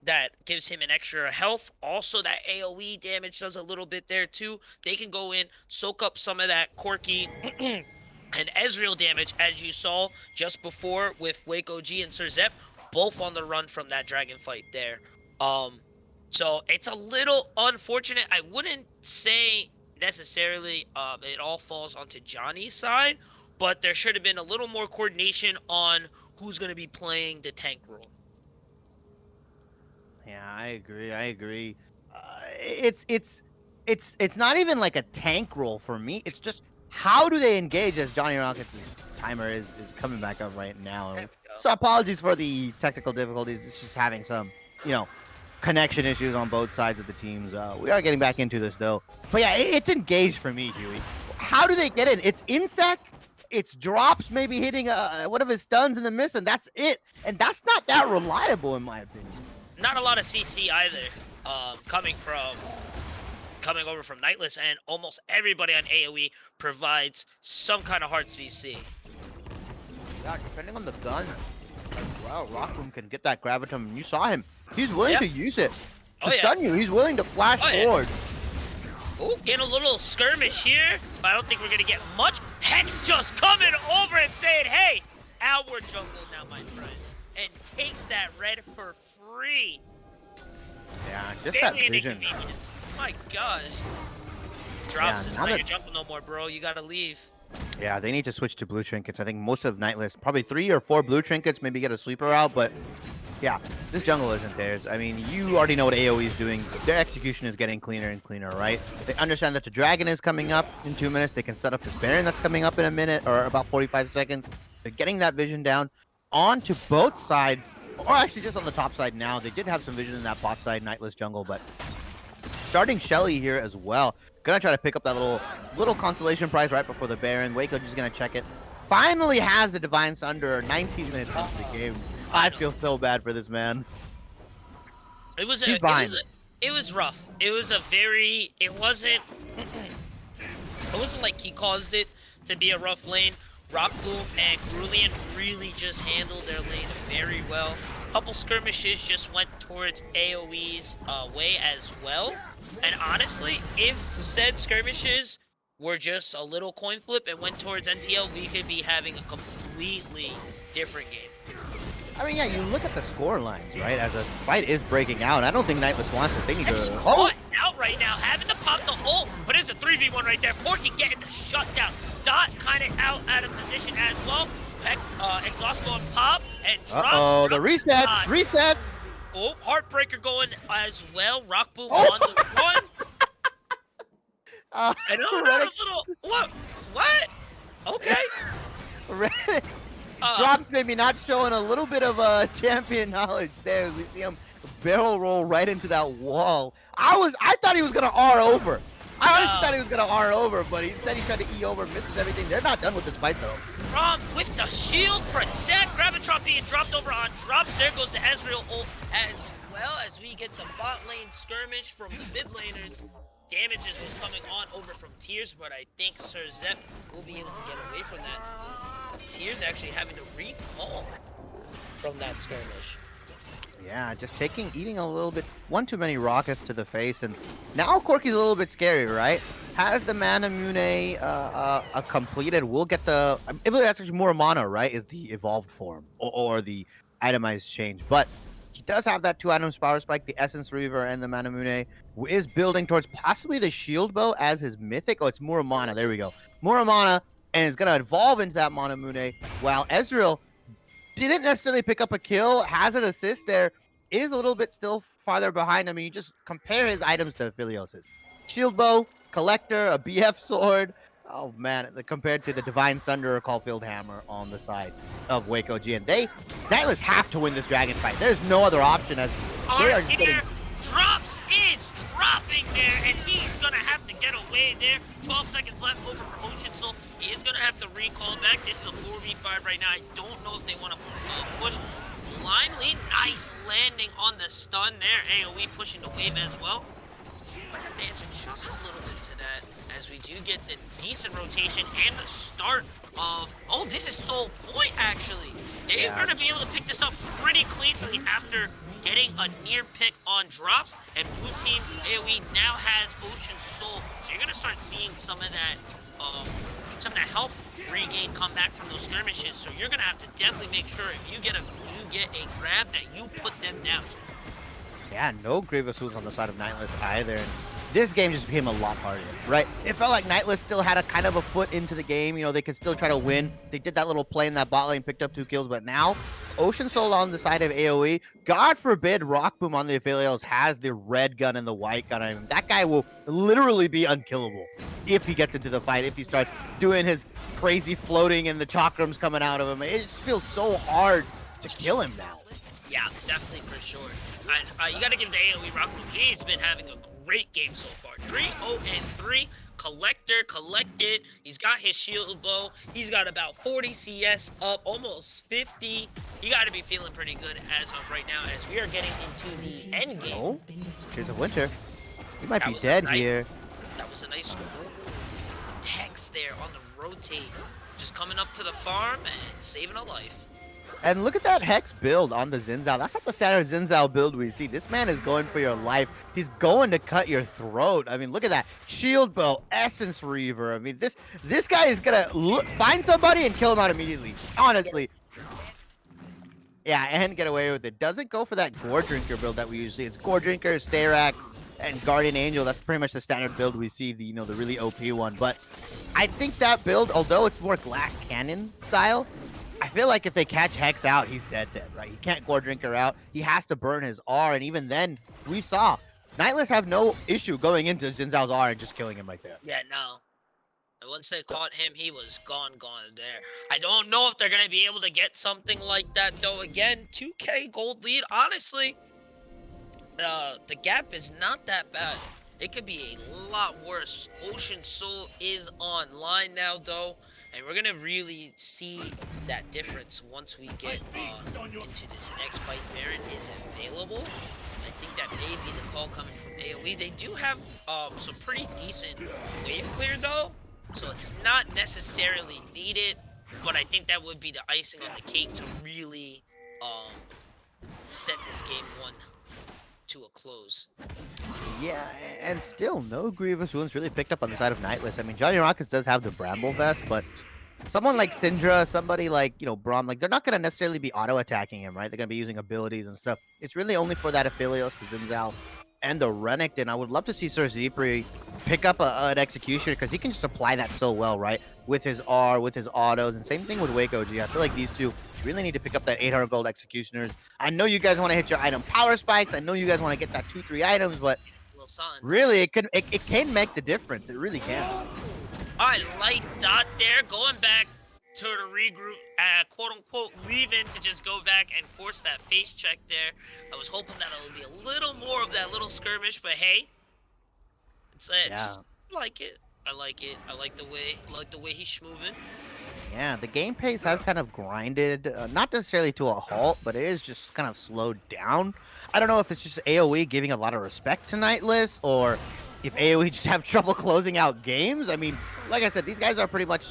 that gives him an extra health. Also, that AOE damage does a little bit there too. They can go in, soak up some of that Corki and Ezreal damage, as you saw just before with Wake OG and Sir Zep, both on the run from that dragon fight there. So it's a little unfortunate. I wouldn't say necessarily it all falls onto Johnny's side, but there should have been a little more coordination on who's going to be playing the tank role. Yeah, I agree. It's not even like a tank role for me. It's just how do they engage, as Johnny Rockets' timer is coming back up right now. So apologies for the technical difficulties. It's just having some, connection issues on both sides of the teams. We are getting back into this though. But yeah, it's engaged for me, Huey. How do they get in? It's insec, it's drops, maybe hitting one of his stuns in the miss, and that's it. And that's not that reliable in my opinion. Not a lot of CC either, coming over from Nightless, and almost everybody on AOE provides some kind of hard CC. Yeah, depending on the gun. Wow, Rockroom can get that gravitum, and you saw him. He's willing to use it to stun you. He's willing to flash forward. Oh, getting a little skirmish here, but I don't think we're going to get much. Hex just coming over and saying, hey, our jungle now, my friend. And takes that red for free. Yeah, just that Daily vision. inconvenience. My gosh. Drops, it's not your jungle no more, bro. You got to leave. Yeah, they need to switch to blue trinkets. I think most of Nightless, probably 3 or 4 blue trinkets, maybe get a sweeper out, but yeah, this jungle isn't theirs. I mean, you already know what AOE is doing. Their execution is getting cleaner and cleaner, right? They understand that the dragon is coming up in 2 minutes. They can set up this Baron that's coming up in a minute or about 45 seconds. They're getting that vision down onto both sides, or actually just on the top side now. They did have some vision in that bot side Nightless jungle, but starting Shelly here as well. Gonna try to pick up that little consolation prize right before the Baron. Waco just gonna check it. Finally has the Divine Sunder 19 minutes into the game. I feel so bad for this man. It was rough. It was a very, it wasn't like he caused it to be a rough lane. Rock Boom and Grulian really just handled their lane very well. couple skirmishes just went towards AOE's way as well. And honestly, if said skirmishes were just a little coin flip and went towards NTL, we could be having a completely different game. I mean, yeah, you look at the score lines, right? As a fight is breaking out, I don't think Nightless wants it. They need Hex to. caught out right now, having to pop the ult, but it's a 3v1 right there. Corky getting the shutdown. Dot kind of out of position as well. Exhaust going pop and drops. Uh-oh, the resets, resets. Oh, Heartbreaker going as well. Rock Boom on the run. And another little, what? Okay. Drops maybe not showing a little bit of champion knowledge there as we see him barrel roll right into that wall. I thought he was gonna R over. I honestly thought he was gonna R over, but he said he tried to E over, misses everything. They're not done with this fight though. Rom with the shield, Protect, Gravitron being dropped over on drops. There goes the Ezreal ult as well as we get the bot lane skirmish from the mid laners. Damages was coming on over from Tears, but I think Sir Zep will be able to get away from that. Tears actually having to recall from that skirmish. Yeah, just eating a little bit, one too many rockets to the face, and now Corky's a little bit scary, right? Has the Mana Mune completed, we'll get the, I believe that's actually more mana, right? Is the evolved form, or the itemized change, but he does have that 2 items power spike, the Essence Reaver and the Mana Mune, is building towards possibly the Shield Bow as his mythic. Oh, it's Muramana, there we go. Muramana, and it's gonna evolve into that Mana Mune, while Ezreal didn't necessarily pick up a kill, has an assist there, is a little bit still farther behind. I mean, you just compare his items to Aphelios's. Shield Bow, Collector, a BF Sword. Oh man, compared to the Divine Sunder or Caulfield Hammer on the side of Waco G. And Nightless have to win this dragon fight. There's no other option as they are getting... Drops is dropping there, and he's gonna have to get away there. 12 seconds left over for Ocean Soul. He is gonna have to recall back. This is a 4v5 right now. I don't know if they want to push. Limely, nice landing on the stun there. AOE pushing the wave as well. Might have to answer just a little bit to that, as we do get the decent rotation and the start of... Oh, this is Soul Point, actually. They're going to be able to pick this up pretty cleanly after getting a near pick on drops. And blue team AOE now has Ocean Soul. So you're going to start seeing some of that health regain come back from those skirmishes. So you're going to have to definitely make sure if you get a grab that you put them down. Yeah, no Grievous Hoods on the side of Nightless either. And this game just became a lot harder, right? It felt like Nightless still had a kind of a foot into the game. You know, they could still try to win. They did that little play in that bot lane, picked up 2 kills, but now Ocean Soul on the side of AOE. God forbid Rock Boom on the Aphelios has the red gun and the white gun on him. That guy will literally be unkillable if he gets into the fight, if he starts doing his crazy floating and the chakrams coming out of him. It just feels so hard to kill him now. Yeah, definitely for sure. And you got to give the AOE Rock Boom. He's been having a great game so far. 3-0-3. Collector collected. He's got his shield bow. He's got about 40 CS up, almost 50. You got to be feeling pretty good as of right now, as we are getting into the end game. Oh, Tears of Winter. He might be dead here. That was a nice Hex there on the rotate. Just coming up to the farm and saving a life. And look at that Hex build on the Xin Zhao. That's not the standard Xin Zhao build we see. This man is going for your life. He's going to cut your throat. I mean, look at that. Shield Bow, Essence Reaver. I mean, this guy is going to find somebody and kill him out immediately. Honestly. Yeah, and get away with it. Doesn't go for that Gore Drinker build that we usually... It's Gore Drinker, Starax, and Guardian Angel. That's pretty much the standard build we see, the really OP one. But I think that build, although it's more Glass Cannon style, I feel like if they catch Hex out, he's dead, right? He can't Gore Drinker out. He has to burn his R, and even then, we saw Nightless have no issue going into Xin Zhao's R and just killing him like that. Yeah, no. And once they caught him, he was gone there. I don't know if they're going to be able to get something like that, though. Again, 2K gold lead. Honestly, the gap is not that bad. It could be a lot worse. Ocean Soul is online now, though. And we're going to really see that difference once we get into this next fight. Baron is available. I think that may be the call coming from AOE. They do have some pretty decent wave clear, though. So it's not necessarily needed. But I think that would be the icing on the cake to really send this game 1 to a close. Yeah, and still no grievous wounds really picked up on the side of Nightless. I mean, Johnny Rockets does have the Bramble Vest, but someone like Syndra, somebody like, Braum, like, they're not going to necessarily be auto-attacking him, right? They're going to be using abilities and stuff. It's really only for that Aphelios, the Zinzao, and the Renekton. I would love to see Sir Zipri pick up an Executioner, because he can just apply that so well, right? With his R, with his autos, and same thing with Wake OG. I feel like these two really need to pick up that 800 gold Executioners. I know you guys want to hit your item power spikes. I know you guys want to get that 2-3 items, but really, it can make the difference. It really can. Alright, light dot there, going back to the regroup, quote-unquote, leaving to just go back and force that face check there. I was hoping that it would be a little more of that little skirmish, but hey, it's just like it. I like it. I like the way he's schmoving. Yeah, the game pace has kind of grinded, not necessarily to a halt, but it is just kind of slowed down. I don't know if it's just AOE giving a lot of respect to Nightless, or if AOE just have trouble closing out games. I mean, like I said, these guys are pretty much,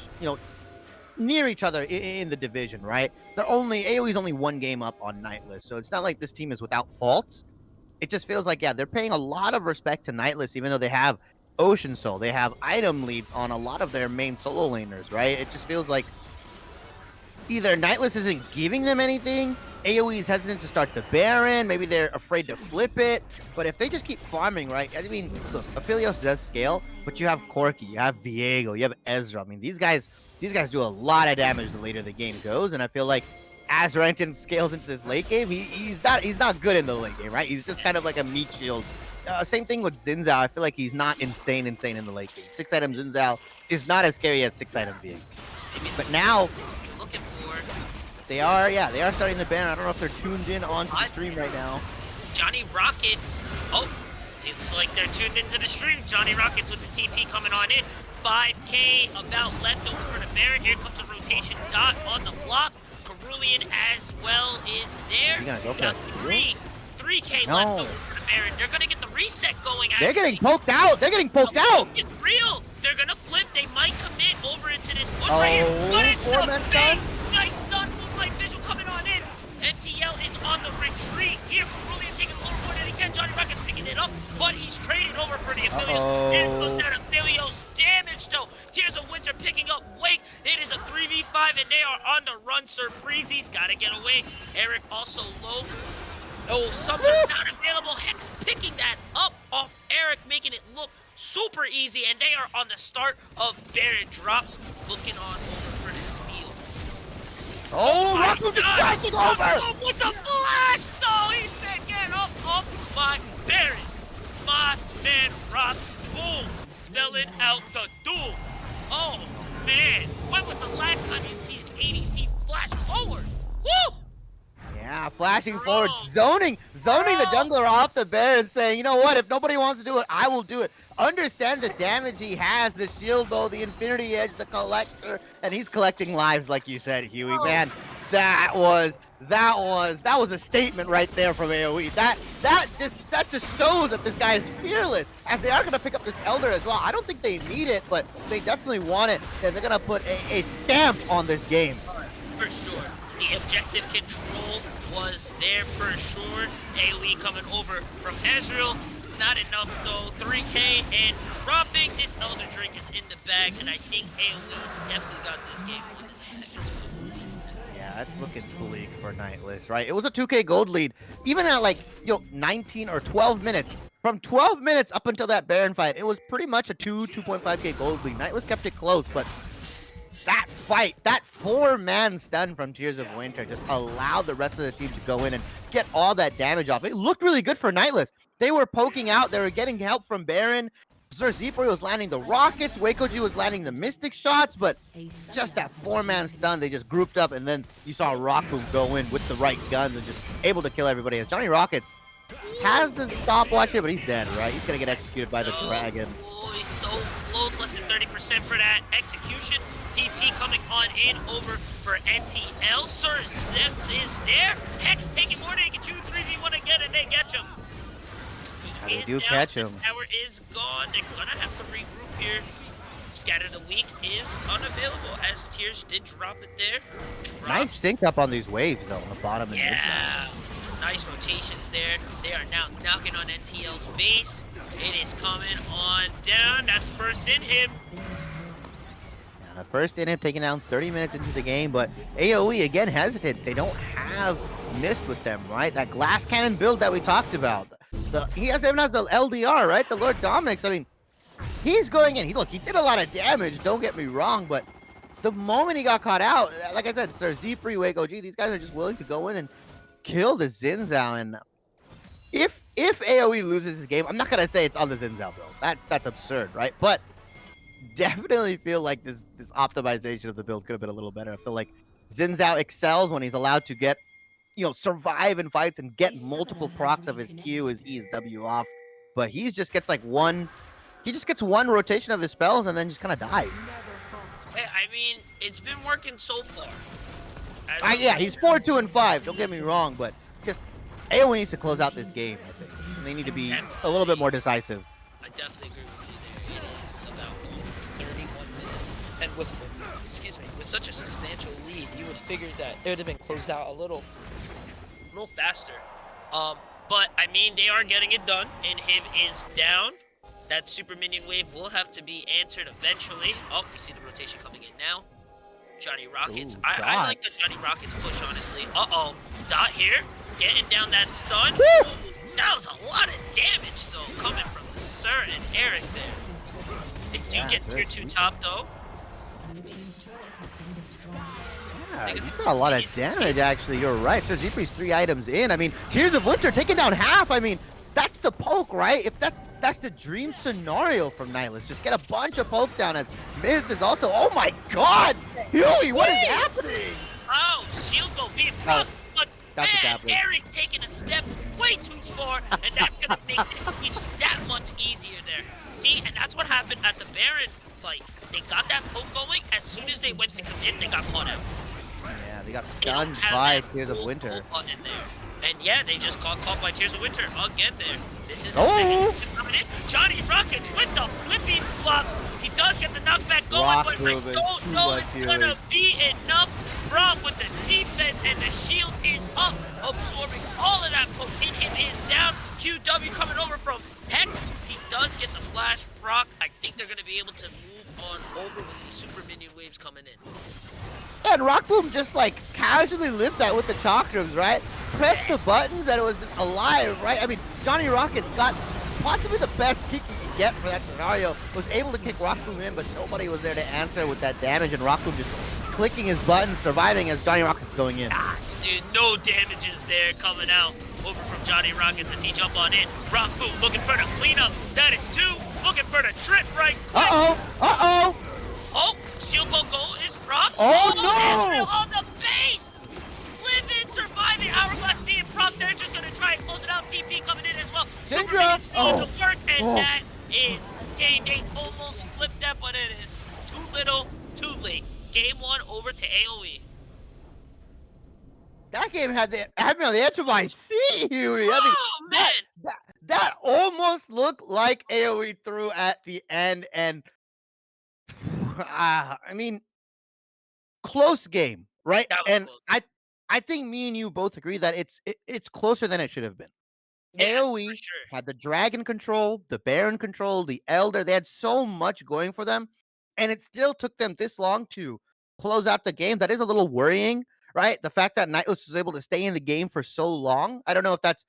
near each other in the division, right? AOE's only 1 game up on Nightless, so it's not like this team is without faults. It just feels like, they're paying a lot of respect to Nightless, even though they have Ocean Soul. They have item leads on a lot of their main solo laners, right? It just feels like either Nightless isn't giving them anything, AOE is hesitant to start the Baron, maybe they're afraid to flip it, but if they just keep farming, right? I mean, look, Aphelios does scale, but you have Corki, you have Viego, you have Ezra. I mean, these guys do a lot of damage the later the game goes, and I feel like as Renekton scales into this late game, he's not good in the late game, right? He's just kind of like a meat shield. Same thing with Zinzao. I feel like he's not insane in the late game. 6-item Zinzao is not as scary as 6-item Viego. But now Looking for they are starting the ban. I don't know if they're tuned in onto the stream right now. Johnny Rockets. Oh, it's like they're tuned into the stream. Johnny Rockets with the TP coming on in. 5K about left over for the Baron. Here comes a rotation dot on the block. Cerulean as well is there. You gonna go for Got that? 3K left over for the Baron. They're gonna get the reset going. They're getting poked out. It's real. They're gonna flip. They might commit over into this bush right here. But it's the bait. Nice stun. Moonlight Visual coming on in. NTL is on the retreat here. Cerulean taking a little more than he can. Johnny Rockets picking it up, but he's trading over for the Aphelios. There goes that Aphelios damage though. Tears of Winter picking up Wake. It is a 3v5 and they are on the run. Surpreasy's gotta get away. Eric also low. Oh, subs are not available. Hex picking that up off Eric, making it look super easy, and they are on the start of Baron drops, looking on over for the steal. Oh, Rocco distracting over! Rocco with the flash, though! He said, get up my Baron! My man Rock, boom! Spelling out the doom. Oh, man. When was the last time you see an ADC flash forward? Woo! Yeah, flashing forward, zoning the jungler off the Baron, saying, you know what, if nobody wants to do it, I will do it. Understand the damage he has, the shield bow, the Infinity Edge, the Collector, and he's collecting lives, like you said, Huey. Man, that was a statement right there from AOE. That just shows that this guy is fearless, as they are going to pick up this Elder as well. I don't think they need it, but they definitely want it, and they're going to put a stamp on this game. For sure. The objective control was there for sure. AoE coming over from Ezreal. Not enough though. 3K and dropping. This Elder Drake is in the bag, and I think AoE's definitely got this game on its back as well. Yeah, that's looking bleak for Nightless, right? It was a 2K gold lead, even at 19 or 12 minutes. From 12 minutes up until that Baron fight, it was pretty much a 2.5K gold lead. Nightless kept it close, but that fight, that 4-man stun from Tears of Winter just allowed the rest of the team to go in and get all that damage off. It looked really good for Nightless. They were poking out, they were getting help from Baron. Sir Zipri was landing the rockets, Wakoji was landing the mystic shots, but just that 4-man stun, they just grouped up, and then you saw Raku go in with the right guns and just able to kill everybody. As Johnny Rockets has the stopwatch here, but he's dead, right? He's gonna get executed by the dragon. Oh, he's so close, less than 30% for that execution. TP coming on in over for NTL. Sir Zips is there. Hex taking more than he can chew. 3v1 again, and they catch him. They do catch him. The tower is gone. They're gonna have to regroup here. Scatter the Weak is unavailable, as Tears did drop it there. Nice sync up on these waves, though, on the bottom. Yeah. Nice rotations there. They are now knocking on NTL's base. It is coming on down. That's first in him. First inning taking down 30 minutes into the game, but AOE again hesitant. They don't have mist with them, right? That glass cannon build that we talked about. He even has the LDR, right? The Lord Dominic's. I mean, he's going in. He did a lot of damage. Don't get me wrong, but the moment he got caught out, like I said, Sir Z3, Wake OG, these guys are just willing to go in and kill the Xin Zhao. And if AOE loses this game, I'm not gonna say it's on the Xin Zhao build. That's absurd, right? But definitely feel like this optimization of the build could have been a little better. I feel like Xin Zhao excels when he's allowed to get, survive in fights and get multiple procs of his Q, his E, his W off. But he just gets like one rotation of his spells and then just kind of dies. I mean, it's been working so far. Yeah, he's 4-2-5. Don't get me wrong, but just AOE needs to close out this game. I think and they need to be a little bit more decisive. I definitely agree with you there. It is about 31 minutes, and with such a substantial lead, you would figure that it would have been closed out a little faster. But I mean, they are getting it done. Inhib is down. That super minion wave will have to be answered eventually. Oh, we see the rotation coming in now. Johnny Rockets. Ooh, I like the Johnny Rockets push, honestly. Uh-oh. Dot here. Getting down that stun. Woo! Ooh, that was a lot of damage, though, coming from the Sir and Eric there. They do get tier 2 top, though. Yeah, you got a lot of damage, actually. You're right. Sir Z3's 3 items in. I mean, Tears of Winter taking down half. I mean, that's the poke, right? If that's the dream scenario from Nightless. Just get a bunch of poke down as Mist is also. Oh my God, Huey, what is happening? Oh, shield go being proc, but that's man, Eric taking a step way too far, and that's gonna make this speech that much easier there. See, and that's what happened at the Baron fight. They got that poke going. As soon as they went to commit, they got caught out. Yeah, they got stunned by Tears of Winter. Button there. And yeah, they just got caught by Tears of Winter again there. This is the second coming in. Johnny Rockets with the flippy flops. He does get the knockback going, but I don't know it's gonna be enough. Brock with the defense, and the shield is up, absorbing all of that poke. Him is down. QW coming over from Hex. He does get the flash. Brock, I think they're gonna be able to move on over with these super minion waves coming in. And Rockboom just like casually lived that with the chakrams, right? Pressed the buttons and it was just alive, right? I mean, Johnny Rockets got possibly the best kick you could get for that scenario. Was able to kick Rockboom in, but nobody was there to answer with that damage, and Rockboom just clicking his buttons, surviving as Johnny Rockets going in. Dude, no damages there coming out over from Johnny Rockets as he jump on in. Rockboom looking for the cleanup. That is 2. Looking for the trip right quick. Uh-oh. Oh, shield go is procced. Oh, no! Israel on the base! Living, surviving, Hourglass being procced. They're just gonna try and close it out. TP coming in as well. Super Minions doing the work, and that is game. They almost flipped that, but it is too little, too late. Game 1 over to AOE. That game had me on the edge of my seat, Huey. I mean, man! That almost looked like AOE threw at the end, and I mean, close game, right? And close. I think me and you both agree that it's closer than it should have been. Yeah, AOE had the Dragon control, the Baron control, the Elder. They had so much going for them, and it still took them this long to close out the game. That is a little worrying, right? The fact that Nightless was able to stay in the game for so long. I don't know if that's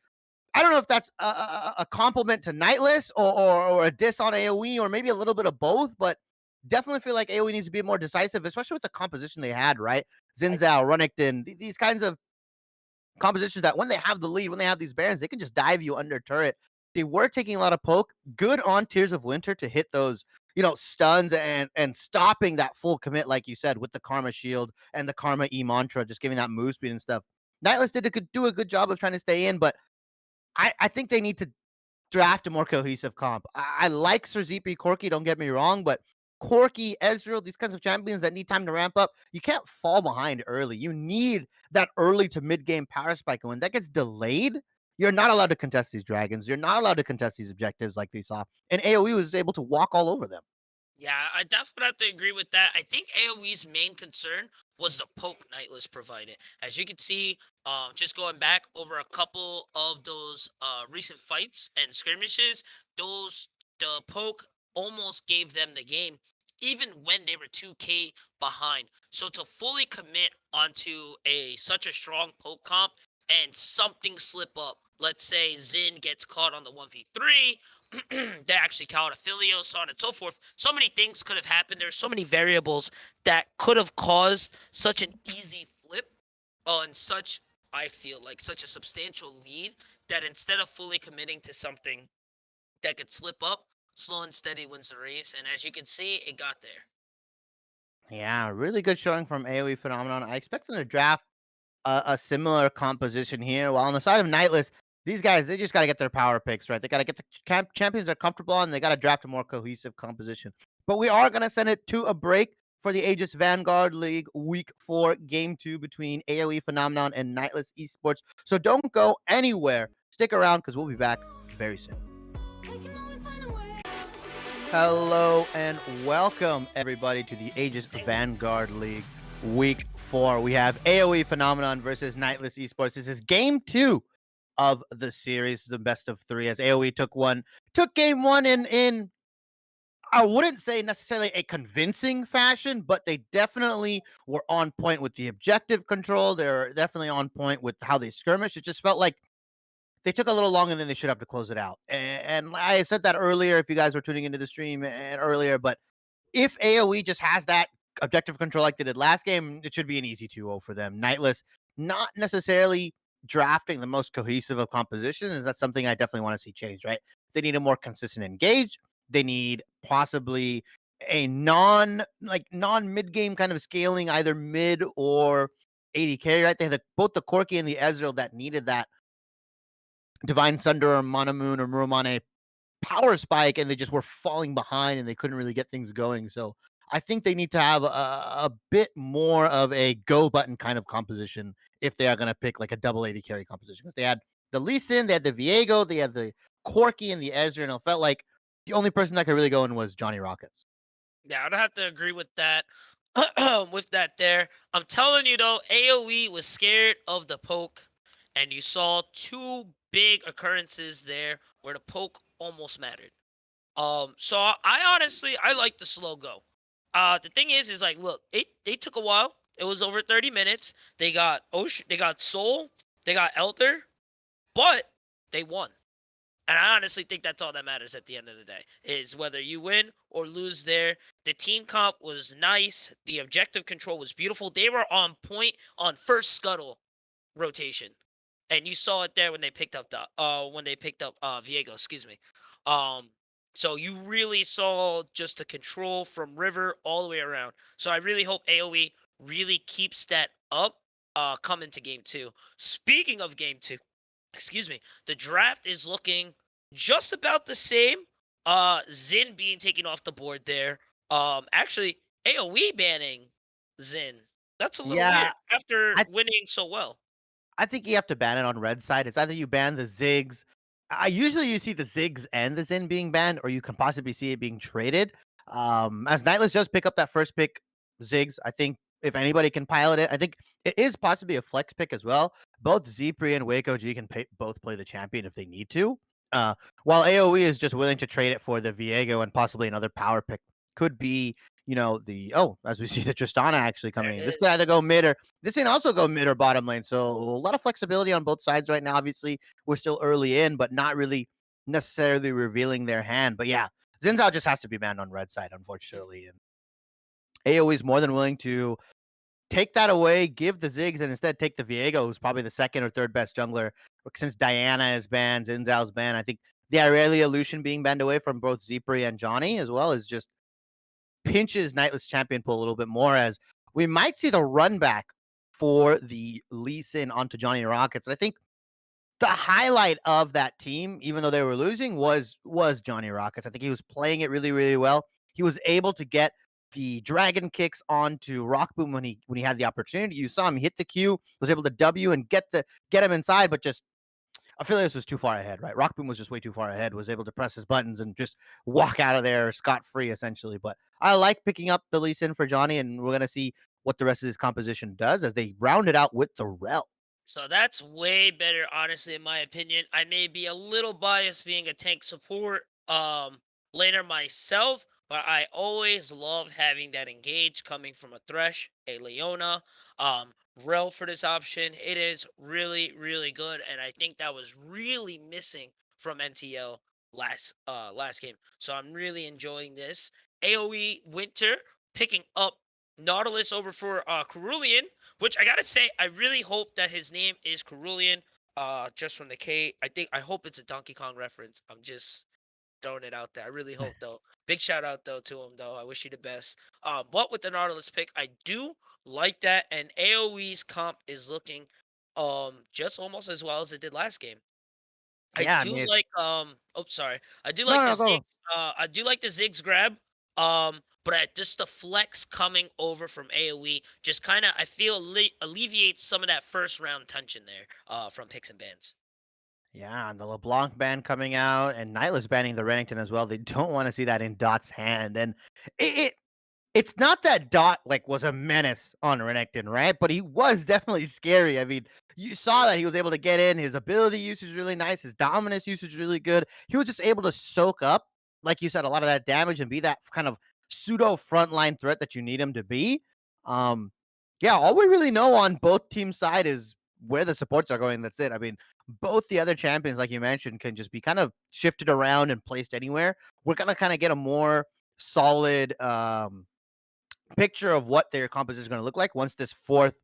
a compliment to Nightless or a diss on AOE, or maybe a little bit of both, but definitely feel like AOE needs to be more decisive, especially with the composition they had, right? Xin Zhao, Runnington, these kinds of compositions that when they have the lead, when they have these Barons, they can just dive you under turret. They were taking a lot of poke. Good on Tears of Winter to hit those, stuns and stopping that full commit, like you said, with the Karma Shield and the Karma E Mantra, just giving that move speed and stuff. Nightless did do a good job of trying to stay in, but I think they need to draft a more cohesive comp. I like Sir ZP Corki, don't get me wrong, but Corki, Ezreal, these kinds of champions that need time to ramp up, you can't fall behind early. You need that early to mid-game power spike, and when that gets delayed, you're not allowed to contest these dragons. You're not allowed to contest these objectives like they saw, and AoE was able to walk all over them. Yeah, I definitely have to agree with that. I think AoE's main concern was the poke Nightless provided. As you can see, just going back over a couple of those recent fights and skirmishes, the poke almost gave them the game, even when they were 2K behind. So to fully commit onto a such a strong poke comp and something slip up, let's say Zin gets caught on the 1v3, they actually count a Filio, so on and so forth. So many things could have happened. There's so many variables that could have caused such an easy flip on such, I feel like, such a substantial lead that instead of fully committing to something that could slip up, slow and steady wins the race. And as you can see, it got there. Yeah, really good showing from AOE Phenomenon. I expect them to draft a similar composition here. While on the side of Nightless, these guys, they just got to get their power picks, right? They got to get the champions they're comfortable on. They got to draft a more cohesive composition. But we are going to send it to a break for the Aegis Vanguard League Week 4 Game 2 between AOE Phenomenon and Nightless Esports. So don't go anywhere. Stick around because we'll be back very soon. Hello and welcome everybody to the Aegis Vanguard League Week 4. We have AOE Phenomenon versus Nightless Esports. This is game 2 of the series, the best of 3, as AOE took game 1 in I wouldn't say necessarily a convincing fashion, but they definitely were on point with the objective control. They're definitely on point with how they skirmish. It just felt like they took a little longer than they should have to close it out. And I said that earlier if you guys were tuning into the stream and earlier, but if AOE just has that objective control like they did last game, it should be an easy 2-0 for them. Nightless, not necessarily drafting the most cohesive of compositions. That's something I definitely want to see change, right? They need a more consistent engage. They need possibly a non mid game kind of scaling, either mid or 80k, right? They had both the Corki and the Ezreal that needed that Divine Sunder or Monomoon or Murumane power spike, and they just were falling behind and they couldn't really get things going. So I think they need to have a bit more of a go button kind of composition if they are going to pick like a double 80 carry composition. Because they had the Lee Sin, they had the Viego, they had the Corki and the Ezra, and it felt like the only person that could really go in was Johnny Rockets. Yeah, I'd have to agree with that. With that there, I'm telling you though, AOE was scared of the poke, and you saw two big occurrences there where the poke almost mattered. So I like the slow go. The thing is like, look, they took a while. It was over 30 minutes. They got Ocean, they got Soul, they got Elder, but they won. And I honestly think that's all that matters at the end of the day, is whether you win or lose there. The team comp was nice. The objective control was beautiful. They were on point on first scuttle rotation. And you saw it there when they picked up Viego, excuse me. Um so you really saw just the control from River all the way around. So I really hope AoE really keeps that up coming to game 2. Speaking of game 2, excuse me, the draft is looking just about the same. Zin being taken off the board there. Actually, AOE banning Zin. That's a little weird Yeah, after I winning so well. I think you have to ban it on red side. It's either you ban the Ziggs. I usually you see the Ziggs and the Zen being banned, or you can possibly see it being traded. As Nightless does pick up that first pick, Ziggs. I think if anybody can pilot it, I think it is possibly a flex pick as well. Both Zpri and Waco G can both play the champion if they need to. Uh, while AOE is just willing to trade it for the Viego and possibly another power pick, could be as we see the Tristana actually There coming it in. This is. could either go mid or this can also go mid or bottom lane. So a lot of flexibility on both sides right now. Obviously, we're still early in, but not really necessarily revealing their hand. But yeah, Zinzao just has to be banned on red side, unfortunately. And AoE is more than willing to take that away, give the Ziggs, and instead take the Viego, who's probably the second or third best jungler. Since Diana is banned, Zinzao's banned, I think the Irelia Illusion being banned away from both Zipri and Johnny as well is just pinches Nightless champion pool a little bit more, as we might see the run back for the Lee Sin onto Johnny Rockets. And I think the highlight of that team, even though they were losing, was Johnny Rockets. I think he was playing it really, really well. He was able to get the dragon kicks onto Rockboom when he had the opportunity. You saw him hit the Q, was able to W and get him inside, but just Aphelios was too far ahead, right? Rockboom was just way too far ahead, was able to press his buttons and just walk out of there scot-free, essentially. But I like picking up the Lee Sin for Johnny, and we're going to see what the rest of this composition does as they round it out with the Rel. So that's way better, honestly, in my opinion. I may be a little biased being a tank support laner myself, but I always loved having that engage coming from a Thresh, a Leona, um, Rel for this option. It is really, really good, and I think that was really missing from NTL last game. So I'm really enjoying this. AOE Winter picking up Nautilus over for Cerulean, which I gotta say, I really hope that his name is Cerulean. Just from the K. I hope it's a Donkey Kong reference. I'm just throwing it out there. I really hope though. Big shout out though to him though. I wish you the best. But with the Nautilus pick, I do like that, and AOE's comp is looking just almost as well as it did last game. I Yeah, I do mean, it's like oh sorry. I do no, like no, the no, go. Ziggs I do like the Ziggs grab. But just the flex coming over from AoE just kind of I feel alleviates some of that first round tension there from picks and bans. Yeah, and the LeBlanc ban coming out and Nightless banning the Renekton as well. They don't want to see that in Dot's hand. And it it's not that Dot like was a menace on Renekton, right? But he was definitely scary. I mean, you saw that he was able to get in. His ability usage is really nice. His dominance usage is really good. He was just able to soak up, like you said, a lot of that damage and be that kind of pseudo frontline threat that you need him to be. Um, yeah, all we really know on both team side is where the supports are going. That's it. I mean, both the other champions, like you mentioned, can just be kind of shifted around and placed anywhere. We're gonna kind of get a more solid picture of what their composition is going to look like once this fourth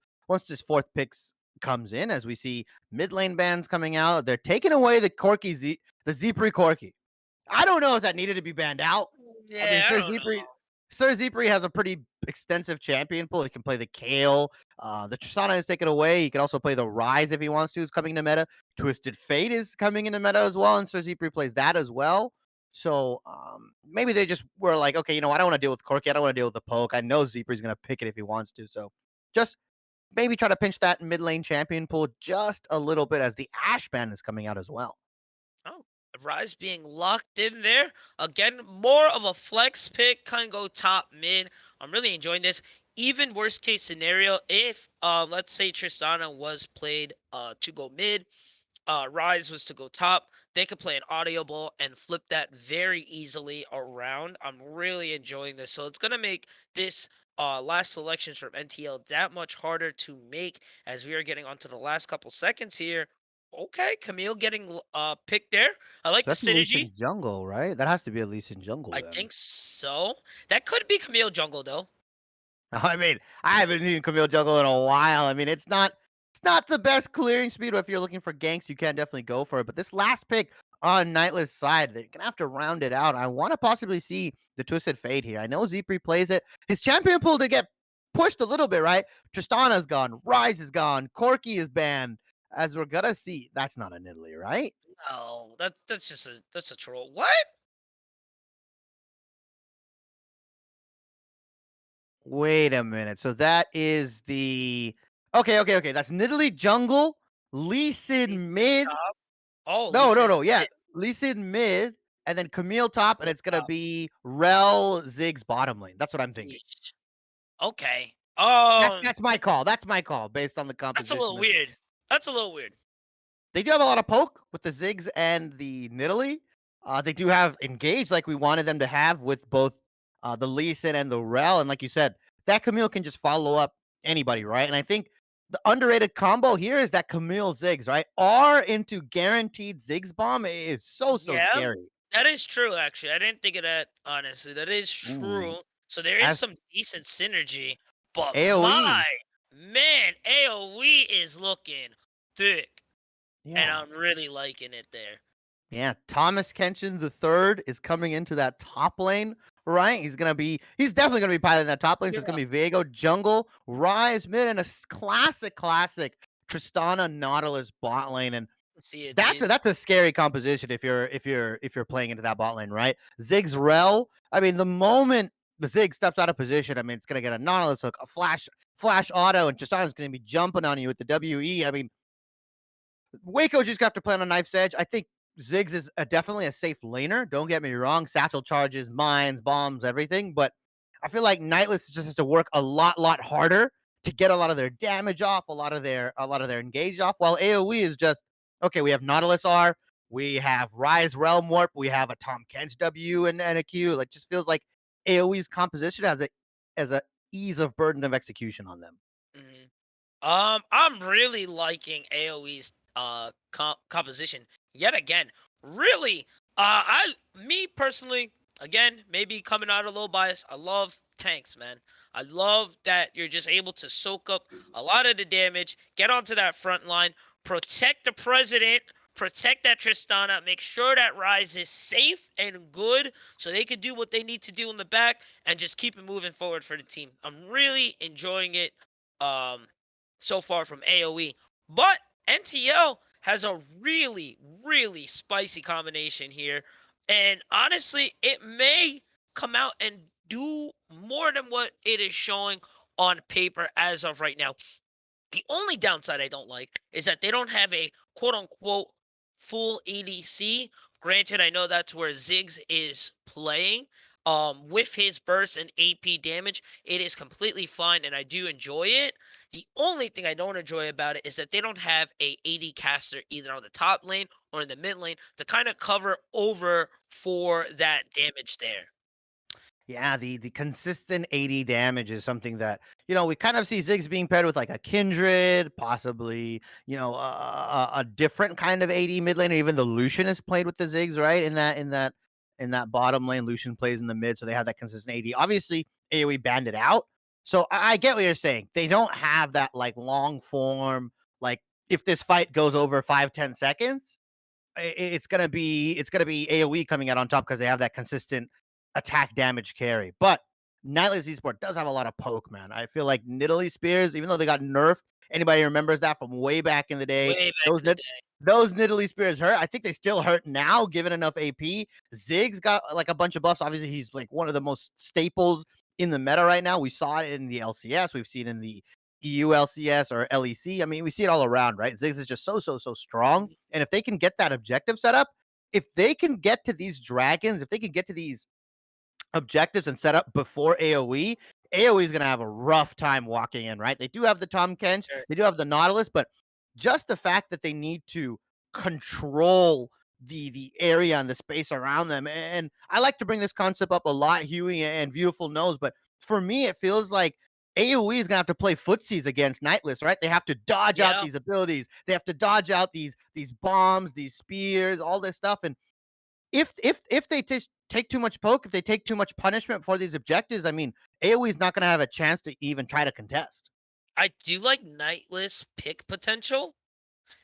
picks comes in, as we see mid lane bans coming out. They're taking away the Zepri Corki. I don't know if that needed to be banned out. I mean, Yeah, I don't know. Sir Zepri has a pretty extensive champion pool. He can play the Kale. The Tristana is taken away. He can also play the Rise if he wants to. It's coming into meta. Twisted Fate is coming into meta as well, and Sir Zepri plays that as well. So maybe they just were like, okay, I don't want to deal with Corki. I don't want to deal with the poke. I know Zepri's going to pick it if he wants to. So just maybe try to pinch that mid lane champion pool just a little bit as the Ash ban is coming out as well. Oh, Rise being locked in there. Again, more of a flex pick, kind of go top mid. I'm really enjoying this. Even worst case scenario, if let's say Tristana was played to go mid, Rise was to go top, they could play an audible and flip that very easily around. I'm really enjoying this. So it's gonna make this last selections from NTL that much harder to make as we are getting onto the last couple seconds here. Okay, Camille getting picked there. I like So the that's Lee synergy. Sin Jungle, right? That has to be a Lee Sin Jungle I then. think so. That could be Camille jungle though. I mean, I haven't seen Camille Jungle in a while. I mean, it's not the best clearing speed, but if you're looking for ganks, you can definitely go for it. But this last pick on Nightless side, they're gonna have to round it out. I want to possibly see the Twisted Fate here. I know Zepri plays it. His champion pool to get pushed a little bit, right? Tristana's gone, Rise is gone, Corki is banned. As we're gonna see, that's not an Italy, right? No, that's just a troll. What? Wait a minute. So that is the okay. That's Nidalee Jungle, Lee Lee Sin Sin mid. top. Oh, Lee No, no, Sin no. Yeah, mid. Lee Sin mid, and then Camille top, and Camille it's gonna top. be Rel Ziggs bottom lane. That's what I'm thinking. Yeesh. Okay. That's my call. That's my call based on the That's a composition. little weird. That's a little weird. They do have a lot of poke with the Ziggs and the Nidalee. They do have engage like we wanted them to have with both the Lee Sin and the Rel. And like you said, that Camille can just follow up anybody, right? And I think the underrated combo here is that Camille Ziggs, right? R into guaranteed Ziggs bomb is so Yeah, scary. that is true. Actually, I didn't think of that. Honestly, that is Ooh, true. So there is as some decent synergy, but my AOE. man, AOE is looking thick, and Yeah. I'm really liking it there. Yeah, Thomas Kenshin the third is coming into that top lane, right? He's definitely gonna be piloting that top lane. So it's Yeah, gonna be Viego, Jungle, Rise mid, and a classic Tristana Nautilus bot lane. And see it, that's dude. a scary composition if you're playing into that bot lane, right? Ziggs Rel. I mean, the moment the Zig steps out of position, I mean, it's gonna get a Nautilus hook, a flash auto, and Tristana's gonna be jumping on you with the WE. I mean, Waco just got to play on a knife's edge. I think Ziggs is definitely a safe laner. Don't get me wrong. Satchel charges, mines, bombs, everything. But I feel like Nightless just has to work a lot harder to get a lot of their damage off, a lot of their engage off. While AOE is just okay. We have Nautilus R, we have Rise Realm Warp, we have a Tom Kench W and a Q. Like just feels like AOE's composition has a ease of burden of execution on them. Mhm. I'm really liking AOE's composition yet again. Really, me personally, again, maybe coming out a little biased. I love tanks, man. I love that you're just able to soak up a lot of the damage, get onto that front line, protect the president, protect that Tristana, make sure that Rise is safe and good, so they can do what they need to do in the back and just keep it moving forward for the team. I'm really enjoying it. Um, so far from AOE. But NTL has a really spicy combination here. And honestly, it may come out and do more than what it is showing on paper as of right now. The only downside I don't like is that they don't have a quote unquote full ADC. Granted, I know that's where Ziggs is playing. With his burst and AP damage, it is completely fine, and I do enjoy it. The only thing I don't enjoy about it is that they don't have a AD caster either on the top lane or in the mid lane to kind of cover over for that damage there. Yeah, the consistent 80 damage is something that, we kind of see Ziggs being paired with like a Kindred, possibly, a different kind of 80 mid lane, or even the Lucian is played with the Ziggs, right? In that bottom lane, Lucian plays in the mid, so they have that consistent 80. Obviously, AoE banned it out. So I get what you're saying. They don't have that like long form, like if this fight goes over 5-10 seconds, it's gonna be AoE coming out on top because they have that consistent attack damage carry. But Nightless Esports does have a lot of poke, man. I feel like Nidalee Spears, even though they got nerfed, anybody remembers that from way back in the day? Way back Those in the Nid- day. those Nidalee Spears hurt. I think they still hurt now, given enough AP. Ziggs got like a bunch of buffs. Obviously, he's like one of the most staples in the meta right now. We saw it in the LCS. We've seen it in the EU LCS or LEC. I mean, we see it all around, right? Ziggs is just so strong. And if they can get that objective set up, if they can get to these dragons, if they can get to these objectives and set up before AoE, AoE is going to have a rough time walking in, right? They do have the Tom Kench, Sure. they do have the Nautilus, but just the fact that they need to control the area and the space around them. And I like to bring this concept up a lot, Huey and Beautiful knows, but for me, it feels like AoE is gonna have to play footsies against Nightless, right? They have to dodge out Yeah. these abilities. They have to dodge out these bombs, these spears, all this stuff. And if they just take too much poke, if they take too much punishment for these objectives, I mean, AoE is not going to have a chance to even try to contest. I do like Nightless pick potential.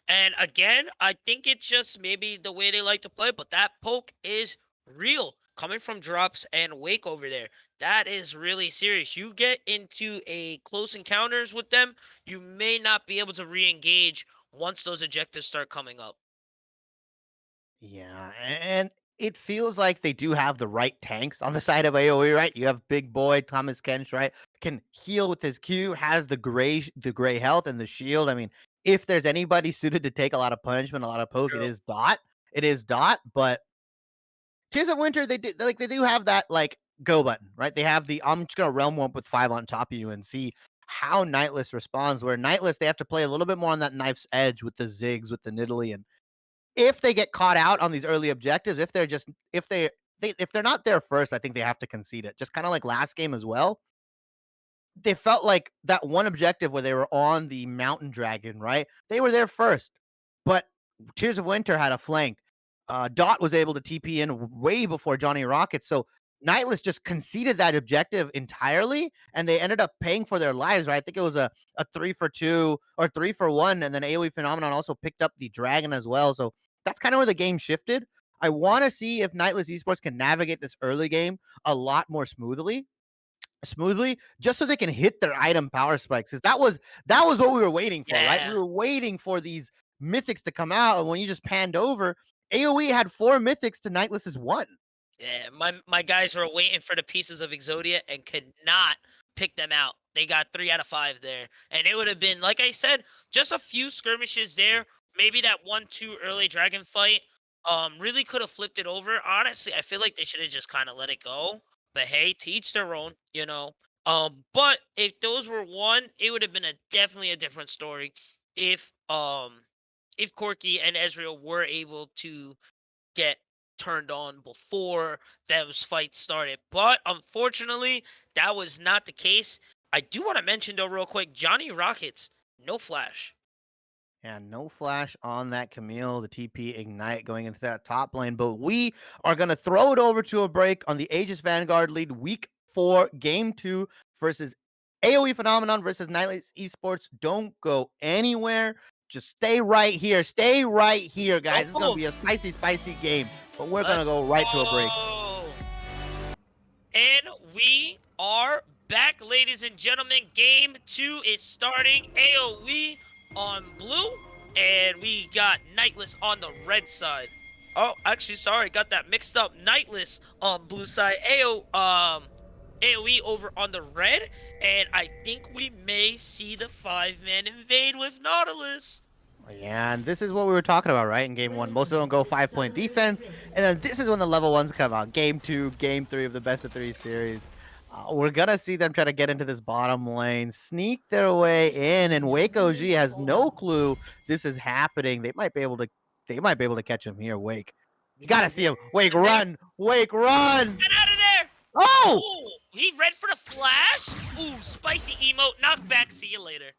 And again, I think it's just maybe the way they like to play, but that poke is real. Coming from drops and wake over there. That is really serious. You get into a close encounters with them, you may not be able to re-engage once those objectives start coming up. Yeah, and it feels like they do have the right tanks on the side of AoE, right? You have Big Boy Thomas Kench, right? Can heal with his Q, has the gray health and the shield. I mean, if there's anybody suited to take a lot of punishment, a lot of poke, it True. is Dot. It is Dot, but Tears of Winter, they do have that like go button, right? They have the I'm just gonna realm one with 5 on top of you and see how Nightless responds. Where Nightless, they have to play a little bit more on that knife's edge with the Ziggs, with the Nidalee, and if they get caught out on these early objectives, if they're not there first, I think they have to concede it. Just kind of like last game as well. They felt like that one objective where they were on the mountain dragon, right? They were there first, but Tears of Winter had a flank. Dot was able to TP in way before Johnny Rockets, so Nightless just conceded that objective entirely, and they ended up paying for their lives. Right? I think it was a 3-for-2 or 3-for-1, and then AoE Phenomenon also picked up the dragon as well. So that's kind of where the game shifted. I want to see if Nightless Esports can navigate this early game a lot more smoothly, just so they can hit their item power spikes. Because that was what we were waiting for, right? We Yeah. were waiting for these mythics to come out, and when you just panned over, AoE had 4 mythics to Nightless's 1. Yeah, my guys were waiting for the pieces of Exodia and could not pick them out. They got 3 out of 5 there, and it would have been like I said, just a few skirmishes there. Maybe that 1-2 early dragon fight, really could have flipped it over. Honestly, I feel like they should have just kind of let it go. But hey, to each their own, you know. But if those were won, it would have been definitely a different story. If if Corky and Ezreal were able to get turned on before those fights started. But unfortunately, that was not the case. I do want to mention though, real quick, Johnny Rockets, no flash. And no flash on that Camille, the TP Ignite going into that top lane. But we are going to throw it over to a break on the Aegis Vanguard lead week 4, game 2 versus AOE Phenomenon versus Nightless Esports. Don't go anywhere. Just stay right here. Stay right here, guys. It's going to be a spicy, spicy game. But we're going to Let's go right to a break. go. And we are back, ladies and gentlemen. Game 2 is starting. AOE on blue, and we got Nightless on the red side. Oh, actually, sorry, got that mixed up. Nightless on blue side, AOE over on the red, and I think we may see the 5-man invade with Nautilus. Yeah, and this is what we were talking about, right? In game 1, most of them go 5-point defense, and then this is when the level 1s come out. Game 2, game 3 of the best of 3 series. We're gonna see them try to get into this bottom lane, sneak their way in, and Wake OG has no clue this is happening. They might be able to catch him here. Wake, you gotta see him. Wake, run! Wake, run! Get out of there! Oh! Ooh, he read for the flash. Ooh, spicy emote, knockback. See you later.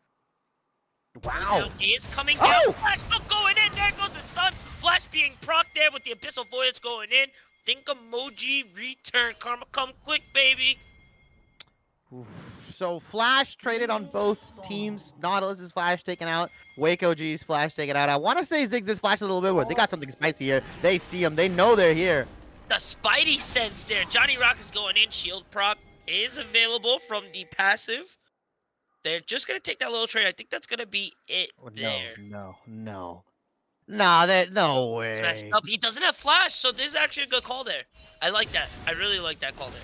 Wow! He is coming down. Oh! Flash hook going in. There goes the stun. Flash being procced there with the Abyssal Voyage going in. Think emoji return. Karma come quick, baby. Oof. So Flash traded on both teams. Nautilus's Flash taken out. Wake OG's Flash taken out. I want to say Ziggs' Flash a little bit more. They got something spicy here. They see him. They know they're here. The Spidey sense there. Johnny Rock is going in. Shield proc is available from the passive. They're just going to take that little trade. I think that's going to be it there. No. Nah, no way. It's messed up. He doesn't have Flash, so this is actually a good call there. I like that. I really like that call there.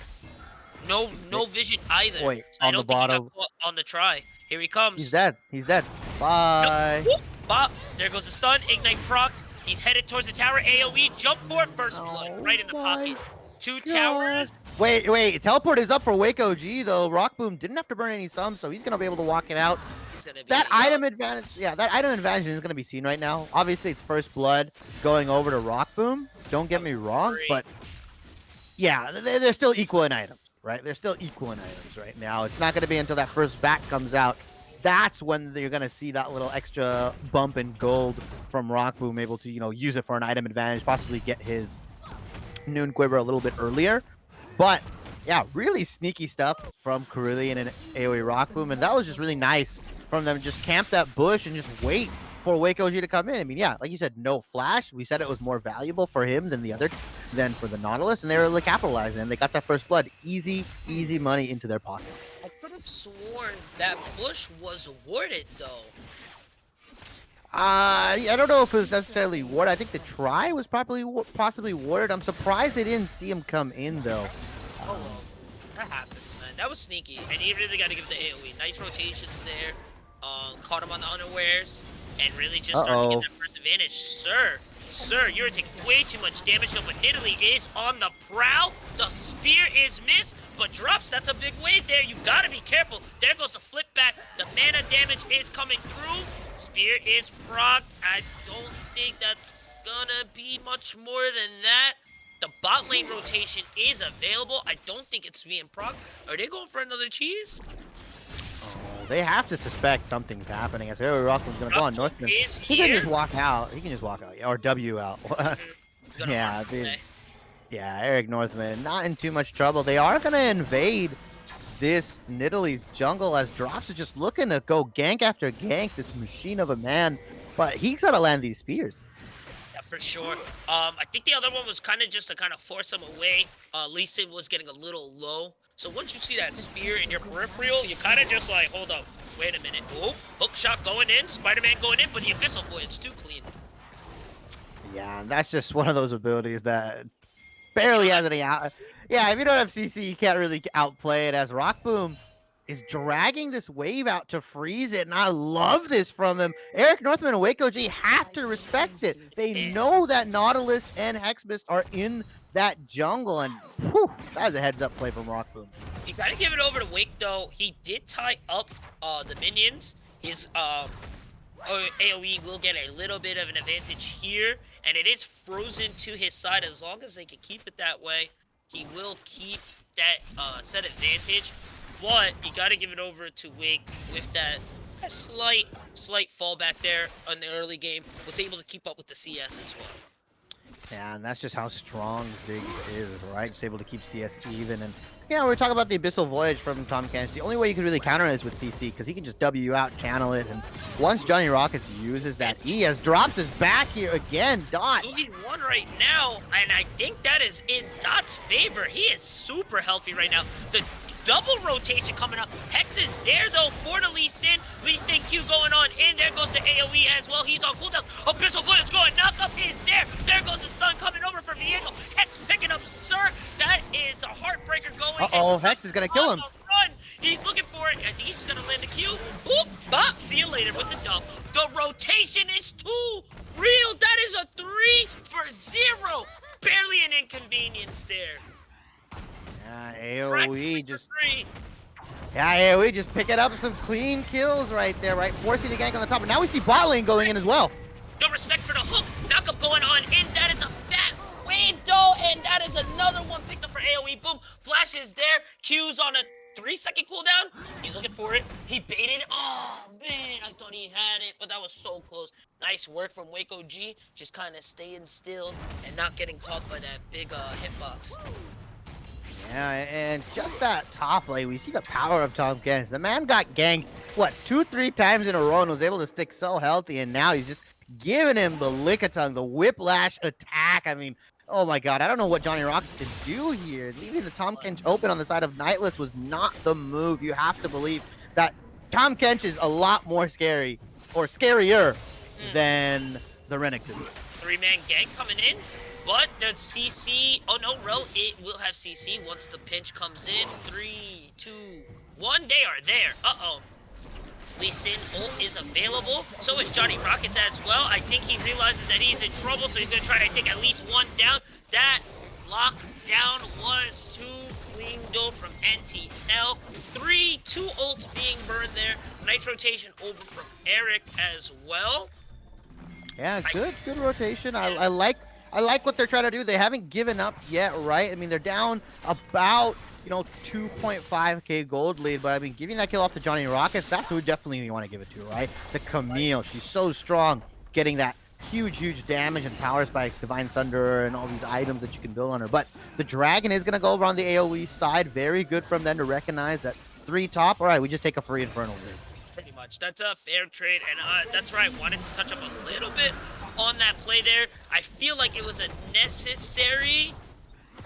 No vision either. Wait, so I on don't the think bottom. he got caught on the try. Here he comes. He's dead. Bye. Nope. Bop. There goes the stun. Ignite procced. He's headed towards the tower. AOE. Jump for it. First blood. Right in the pocket. 2 towers. Wait. Teleport is up for Wake OG, though. Rock Boom didn't have to burn any sums, so he's going to be able to walk it out. That item advantage, that item advantage is going to be seen right now. Obviously, it's first blood going over to Rock Boom. Don't get me wrong, but yeah, they're still equal in items, right? They're still equal in items right now. It's not going to be until that first back comes out. That's when you're going to see that little extra bump in gold from Rock Boom, able to, use it for an item advantage, possibly get his Noon Quiver a little bit earlier. But yeah, really sneaky stuff from Carillion and AoE Rock Boom, and that was just really nice from them. Just camp that bush and just wait for Wake OG to come in. I mean, yeah, like you said, no flash. We said it was more valuable for him than for the Nautilus, and they were capitalizing. And they got that first blood, easy money into their pockets. I could have sworn that bush was warded though. I don't know if it was necessarily warded. I think the try was possibly warded. I'm surprised they didn't see him come in though. Oh well, that happens, man. That was sneaky, and he really got to give the AOE. Nice rotations there. Caught him on the unawares, and really just started to get that first advantage. Sir, you're taking way too much damage though, but Italy is on the prowl. The spear is missed, but drops. That's a big wave there. You gotta be careful. There goes the flip back. The mana damage is coming through. Spear is procced. I don't think that's gonna be much more than that. The bot lane rotation is available. I don't think it's being procced. Are they going for another cheese? They have to suspect something's happening. As Harry Rockman's going to go on Northman. He can just walk out. Or W out. Yeah, Eric Northman, not in too much trouble. They are going to invade this Nidalee jungle as Drops is just looking to go gank after gank, this machine of a man. But he's got to land these spears. Yeah, for sure. I think the other one was kind of just to kind of force him away. Lee Sin was getting a little low. So once you see that spear in your peripheral, you kind of just like, hold up, wait a minute. Oh, hook shot going in, Spider-Man going in, but the Abyssal Voyage too clean. Yeah, and that's just one of those abilities that barely has any out. Yeah, if you don't have CC, you can't really outplay it, as Rock Boom is dragging this wave out to freeze it, and I love this from him. Eric Northman and Wake OG have to respect it. They know that Nautilus and Hexmist are in that jungle, and whew, that was a heads-up play from Rockboom. You gotta give it over to Wake though. He did tie up the minions. His AOE will get a little bit of an advantage here, and it is frozen to his side. As long as they can keep it that way, he will keep that set advantage. But you got to give it over to Wake with that a slight fallback there in the early game. Was able to keep up with the CS as well. Yeah, and that's just how strong Ziggs is, right? Just able to keep CS even. And yeah, we're talking about the Abyssal Voyage from Tom Kench. The only way you can really counter it is with CC, because he can just W you out, channel it, and once Johnny Rockets uses that E, has dropped his back here again, Dot. 2v1 right now, and I think that is in Dot's favor. He is super healthy right now. The double rotation coming up. Hex is there though for the Lee Sin. Lee Sin Q going on in. There goes the AoE as well. He's on cooldown. Abyssal Voyage going. Knockup is there. There goes the stun coming over for Viego. Hex picking up Sir. That is a heartbreaker going. Uh-oh, Hex is gonna kill him. Run. He's looking for it. I think he's gonna land the Q. Boop, bop. See you later with the dub. The rotation is too real. That is a 3 for 0. Barely an inconvenience there. Yeah, AOE just... Three. Yeah, AOE just picking up some clean kills right there, right? Forcing the gank on the top. And now we see bot lane going in as well. No respect for the hook. Knockup going on in. That is a fat window. And that is another one picked up for AoE. Boom. Flash is there. Q's on a 3-second cooldown. He's looking for it. He baited. Oh, man. I thought he had it, but that was so close. Nice work from Wake OG. Just kind of staying still and not getting caught by that big hitbox. Yeah, and just that top lane, we see the power of Tom Kench. The man got ganked, what, 2-3 times in a row and was able to stick so healthy, and now he's just giving him the lick-a-tongue, the whiplash attack. I mean, oh my god, I don't know what Johnny Rockets can do here. Leaving the Tom Kench open on the side of Nightless was not the move. You have to believe that Tom Kench is a lot more scary, or scarier, than the Renekton. 3-man gang coming in. But the CC, oh no, Rel, it will have CC once the pinch comes in. 3, 2, 1, they are there. Uh-oh. Lee Sin ult is available. So is Johnny Rockets as well. I think he realizes that he's in trouble, so he's going to try to take at least one down. That lockdown was too clean though from NTL. 2 ults being burned there. Nice rotation over from Eric as well. Yeah, good rotation. I like what they're trying to do. They haven't given up yet, right? I mean, they're down about, 2.5k gold lead, but I mean, giving that kill off to Johnny Rockets, that's who definitely you want to give it to, right? The Camille, she's so strong, getting that huge damage and power spikes, Divine Thunder, and all these items that you can build on her. But the Dragon is going to go over on the AoE side. Very good from them to recognize that 3 top. All right, we just take a free Infernal Lead. Pretty much. That's a fair trade, and that's right. I wanted to touch up a little bit on that play there. I feel like it was a necessary,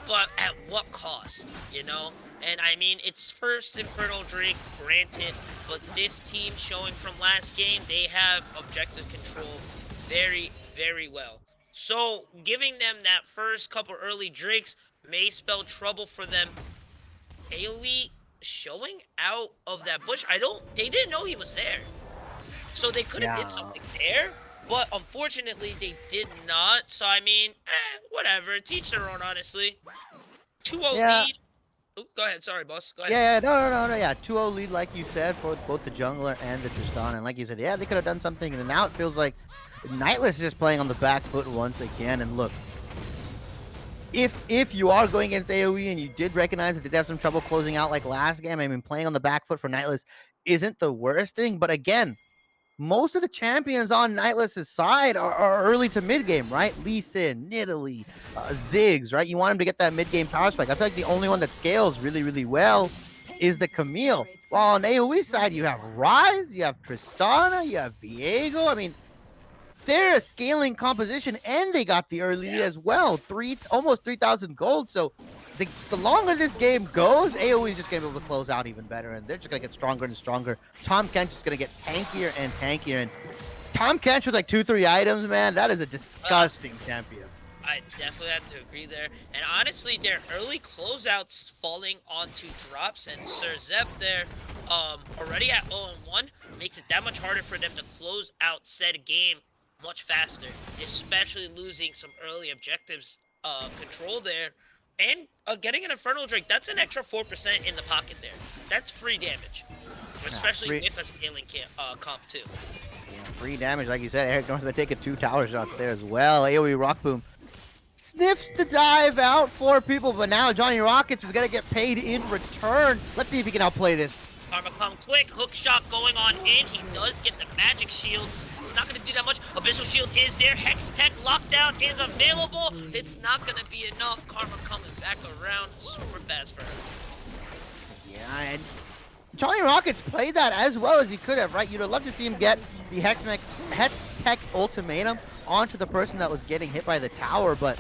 but at what cost, And I mean, it's first Infernal Drake, granted, but this team showing from last game, they have objective control very, very well. So giving them that first couple early Drakes may spell trouble for them. AoE showing out of that bush. They didn't know he was there. So they could have did something there. But unfortunately, they did not. So, I mean, whatever. Teach their own, honestly. 2-0 lead. Oh, go ahead. Sorry, boss. Go ahead. Yeah, no. Yeah, 2-0 lead, like you said, for both the jungler and the Tristana. And like you said, yeah, they could have done something. And now it feels like Nightless is just playing on the back foot once again. And look, if you are going against AoE and you did recognize that they have some trouble closing out like last game, I mean, playing on the back foot for Nightless isn't the worst thing. But again, most of the champions on Nightless's side are early to mid-game, right? Lee Sin, Nidalee, Ziggs, right? You want him to get that mid-game power spike. I feel like the only one that scales really, really well is the Camille. While on AoE side, you have Ryze, you have Tristana, you have Viego. I mean, they're a scaling composition, and they got the early as well. Almost 3,000 gold, so the longer this game goes, AoE is just going to be able to close out even better, and they're just going to get stronger and stronger. Tom Kench is going to get tankier and tankier, and Tom Kench with like 2-3 items, man, that is a disgusting champion. I definitely have to agree there. And honestly, their early closeouts falling onto drops and Sir Zep there, already at 0-1, makes it that much harder for them to close out said game much faster, especially losing some early objectives control there. And getting an Infernal Drink, that's an extra 4% in the pocket there. That's free damage. Especially with a scaling comp too. Yeah, free damage, like you said. Eric North going to take 2 tower shots there as well. AOE Rock Boom sniffs the dive out for people, but now Johnny Rockets is going to get paid in return. Let's see if he can outplay this. Karma come quick, hook shot going on in. He does get the magic shield. It's not going to do that much. Abyssal shield is there. Hex Tech lockdown is available. It's not going to be enough. Karma coming back around super fast for her. Yeah, and Johnny Rockets played that as well as he could have, right? You'd have loved to see him get the Hex Tech ultimatum onto the person that was getting hit by the tower, but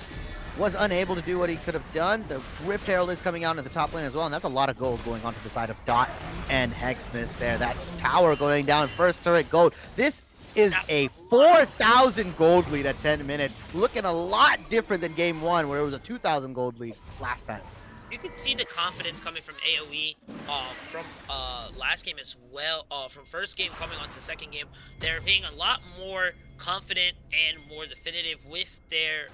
was unable to do what he could have done. The Rift Herald is coming out in the top lane as well, and that's a lot of gold going onto the side of Dot and Hexmith there. That tower going down, first turret gold. This is a 4,000 gold lead at 10 minutes. Looking a lot different than game 1, where it was a 2,000 gold lead last time. You can see the confidence coming from AOE from last game as well, from first game coming on to second game. They're being a lot more confident and more definitive with their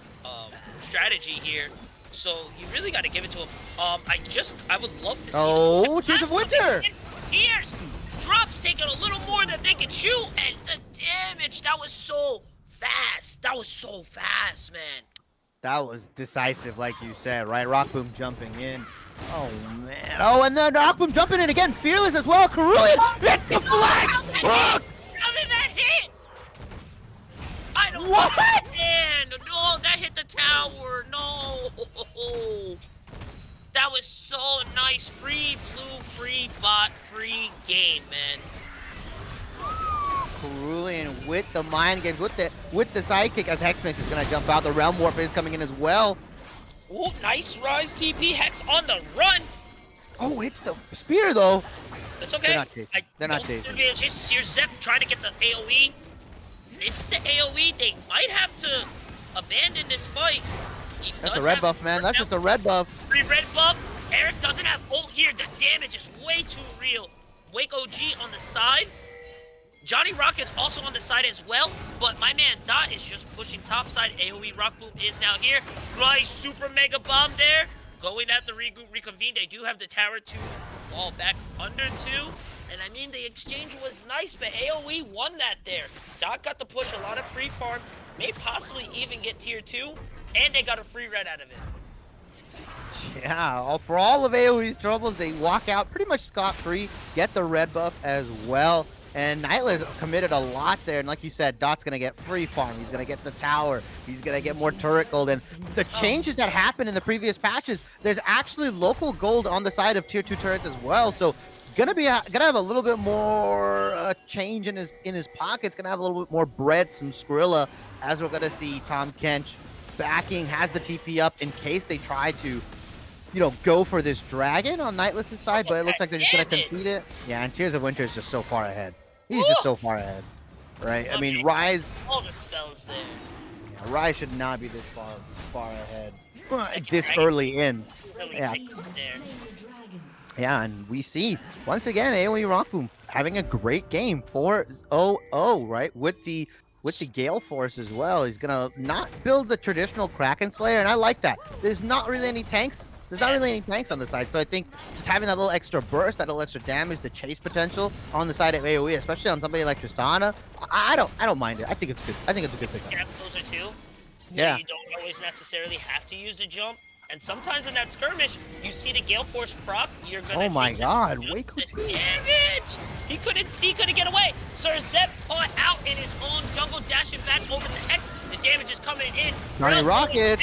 strategy here. So you really got to give it to them. I would love to see. Oh, Tears of Winter! Tears! Drops taking a little more than they can chew, and the damage, that was so fast. That was so fast, man. That was decisive, like you said, right? Rock Boom jumping in. Oh, man. Oh, and then Rock Boom jumping in again. Fearless as well. Cerulean hit the flag! How did that hit? I don't understand. No, that hit the tower. No. That was so nice. Free blue, free bot, free game, man. Cerulean with the mind games, with the sidekick as Hexmix is gonna jump out. The Realm Warp is coming in as well. Ooh, nice rise TP. Hex on the run. Oh, it's the spear though. That's okay. They're not chasing. Seer Zep trying to get the AOE. This is the AOE. They might have to abandon this fight. That's a red buff, man. That's just a red buff. Free red buff. Eric doesn't have ult here. The damage is way too real. Wake OG on the side. Johnny Rocket's also on the side as well, but my man Dot is just pushing top side. AOE Rock Boom is now here. Nice super mega bomb there. Going at the reconvene. They do have the tower to fall back under 2. And I mean, the exchange was nice, but AOE won that there. Dot got to push a lot of free farm, may possibly even get tier 2, and they got a free red out of it. Yeah, for all of AOE's troubles, they walk out pretty much scot-free, get the red buff as well. And Nightless committed a lot there, and like you said, Dot's gonna get free farm, he's gonna get the tower, he's gonna get more turret gold, and the changes that happened in the previous patches, there's actually local gold on the side of tier 2 turrets as well, so gonna have a little bit more change in his pockets, gonna have a little bit more bread, some Skrilla, as we're gonna see Tom Kench backing, has the TP up in case they try to, you know, go for this dragon on Nightless's side, but it looks like they're just gonna concede it. Yeah, and Tears of Winter is just so far ahead. He's just so far ahead, right? I mean, Rise. All the spells there. Yeah, Rise should not be this far ahead. This early in. Yeah. Yeah, and we see once again AOE Rock Boom having a great game. 4-0-0, right? With the Gale Force as well. He's gonna not build the traditional Kraken Slayer, and I like that. There's not really any tanks. There's not really any tanks on the side, so I think just having that little extra burst, that little extra damage, the chase potential on the side of AOE, especially on somebody like Tristana, I don't mind it. I think it's good. I think it's a good thing. Yeah, those are two. Yeah. So you don't always necessarily have to use the jump. And sometimes in that skirmish, you see the Gale Force proc, you're gonna. Oh my God! Wake damage! He couldn't get away. Sir Zeb caught out in his own jungle, dashing back over to Hex. The damage is coming in. Johnny Rocket.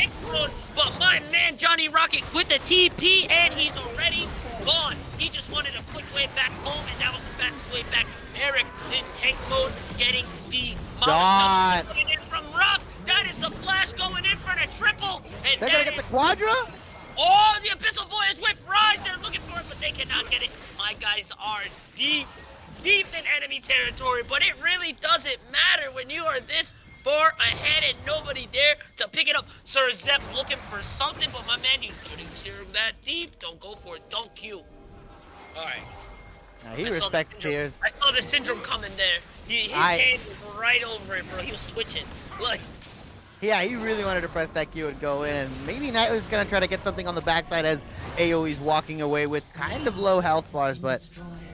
But my man Johnny Rocket with the TP, and he's already gone. He just wanted a quick way back home, and that was the fastest way back. Eric in tank mode, getting demolished. Coming in from Rock. That is the flash going in for the triple. And they're gonna get the Quadra? Oh, the Abyssal Voyage with Rise. They're looking for it, but they cannot get it. My guys are deep in enemy territory, but it really doesn't matter when you are this far ahead and nobody there to pick it up. Sir Zep looking for something, but my man, you shouldn't tear him that deep. Don't go for it. Don't Q. All right. He respects Tears. I saw the syndrome coming there. His hand was right over it, bro. He was twitching. Like. Yeah, he really wanted to press that Q and go in. Maybe Nightless is going to try to get something on the backside as AoE's walking away with kind of low health bars, but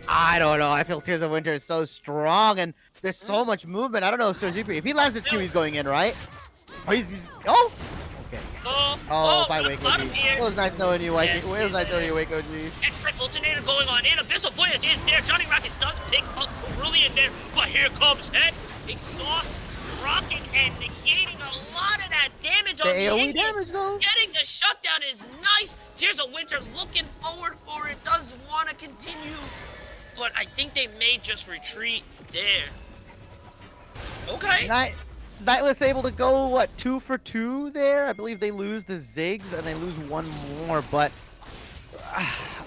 I don't know. I feel Tears of Winter is so strong, and there's so much movement. I don't know if Serzupi, if he lands this Q, he's going in, right? Oh, oh! Okay. Oh, bye, Wake OG. It was nice knowing you, Wake. It was nice knowing you, Wake OG. X-Tech Alternator going on in. Abyssal Voyage is there. Johnny Rockets does pick up Cerulean there, but here comes Hex. Exhaust, rocking, and negating a lot of that damage on the AoE damage, though. Getting the shutdown is nice. Tears of Winter looking forward for it. Does want to continue, but I think they may just retreat there. Okay. Nightless able to go, what, 2 for 2 there? I believe they lose the Ziggs and they lose one more, but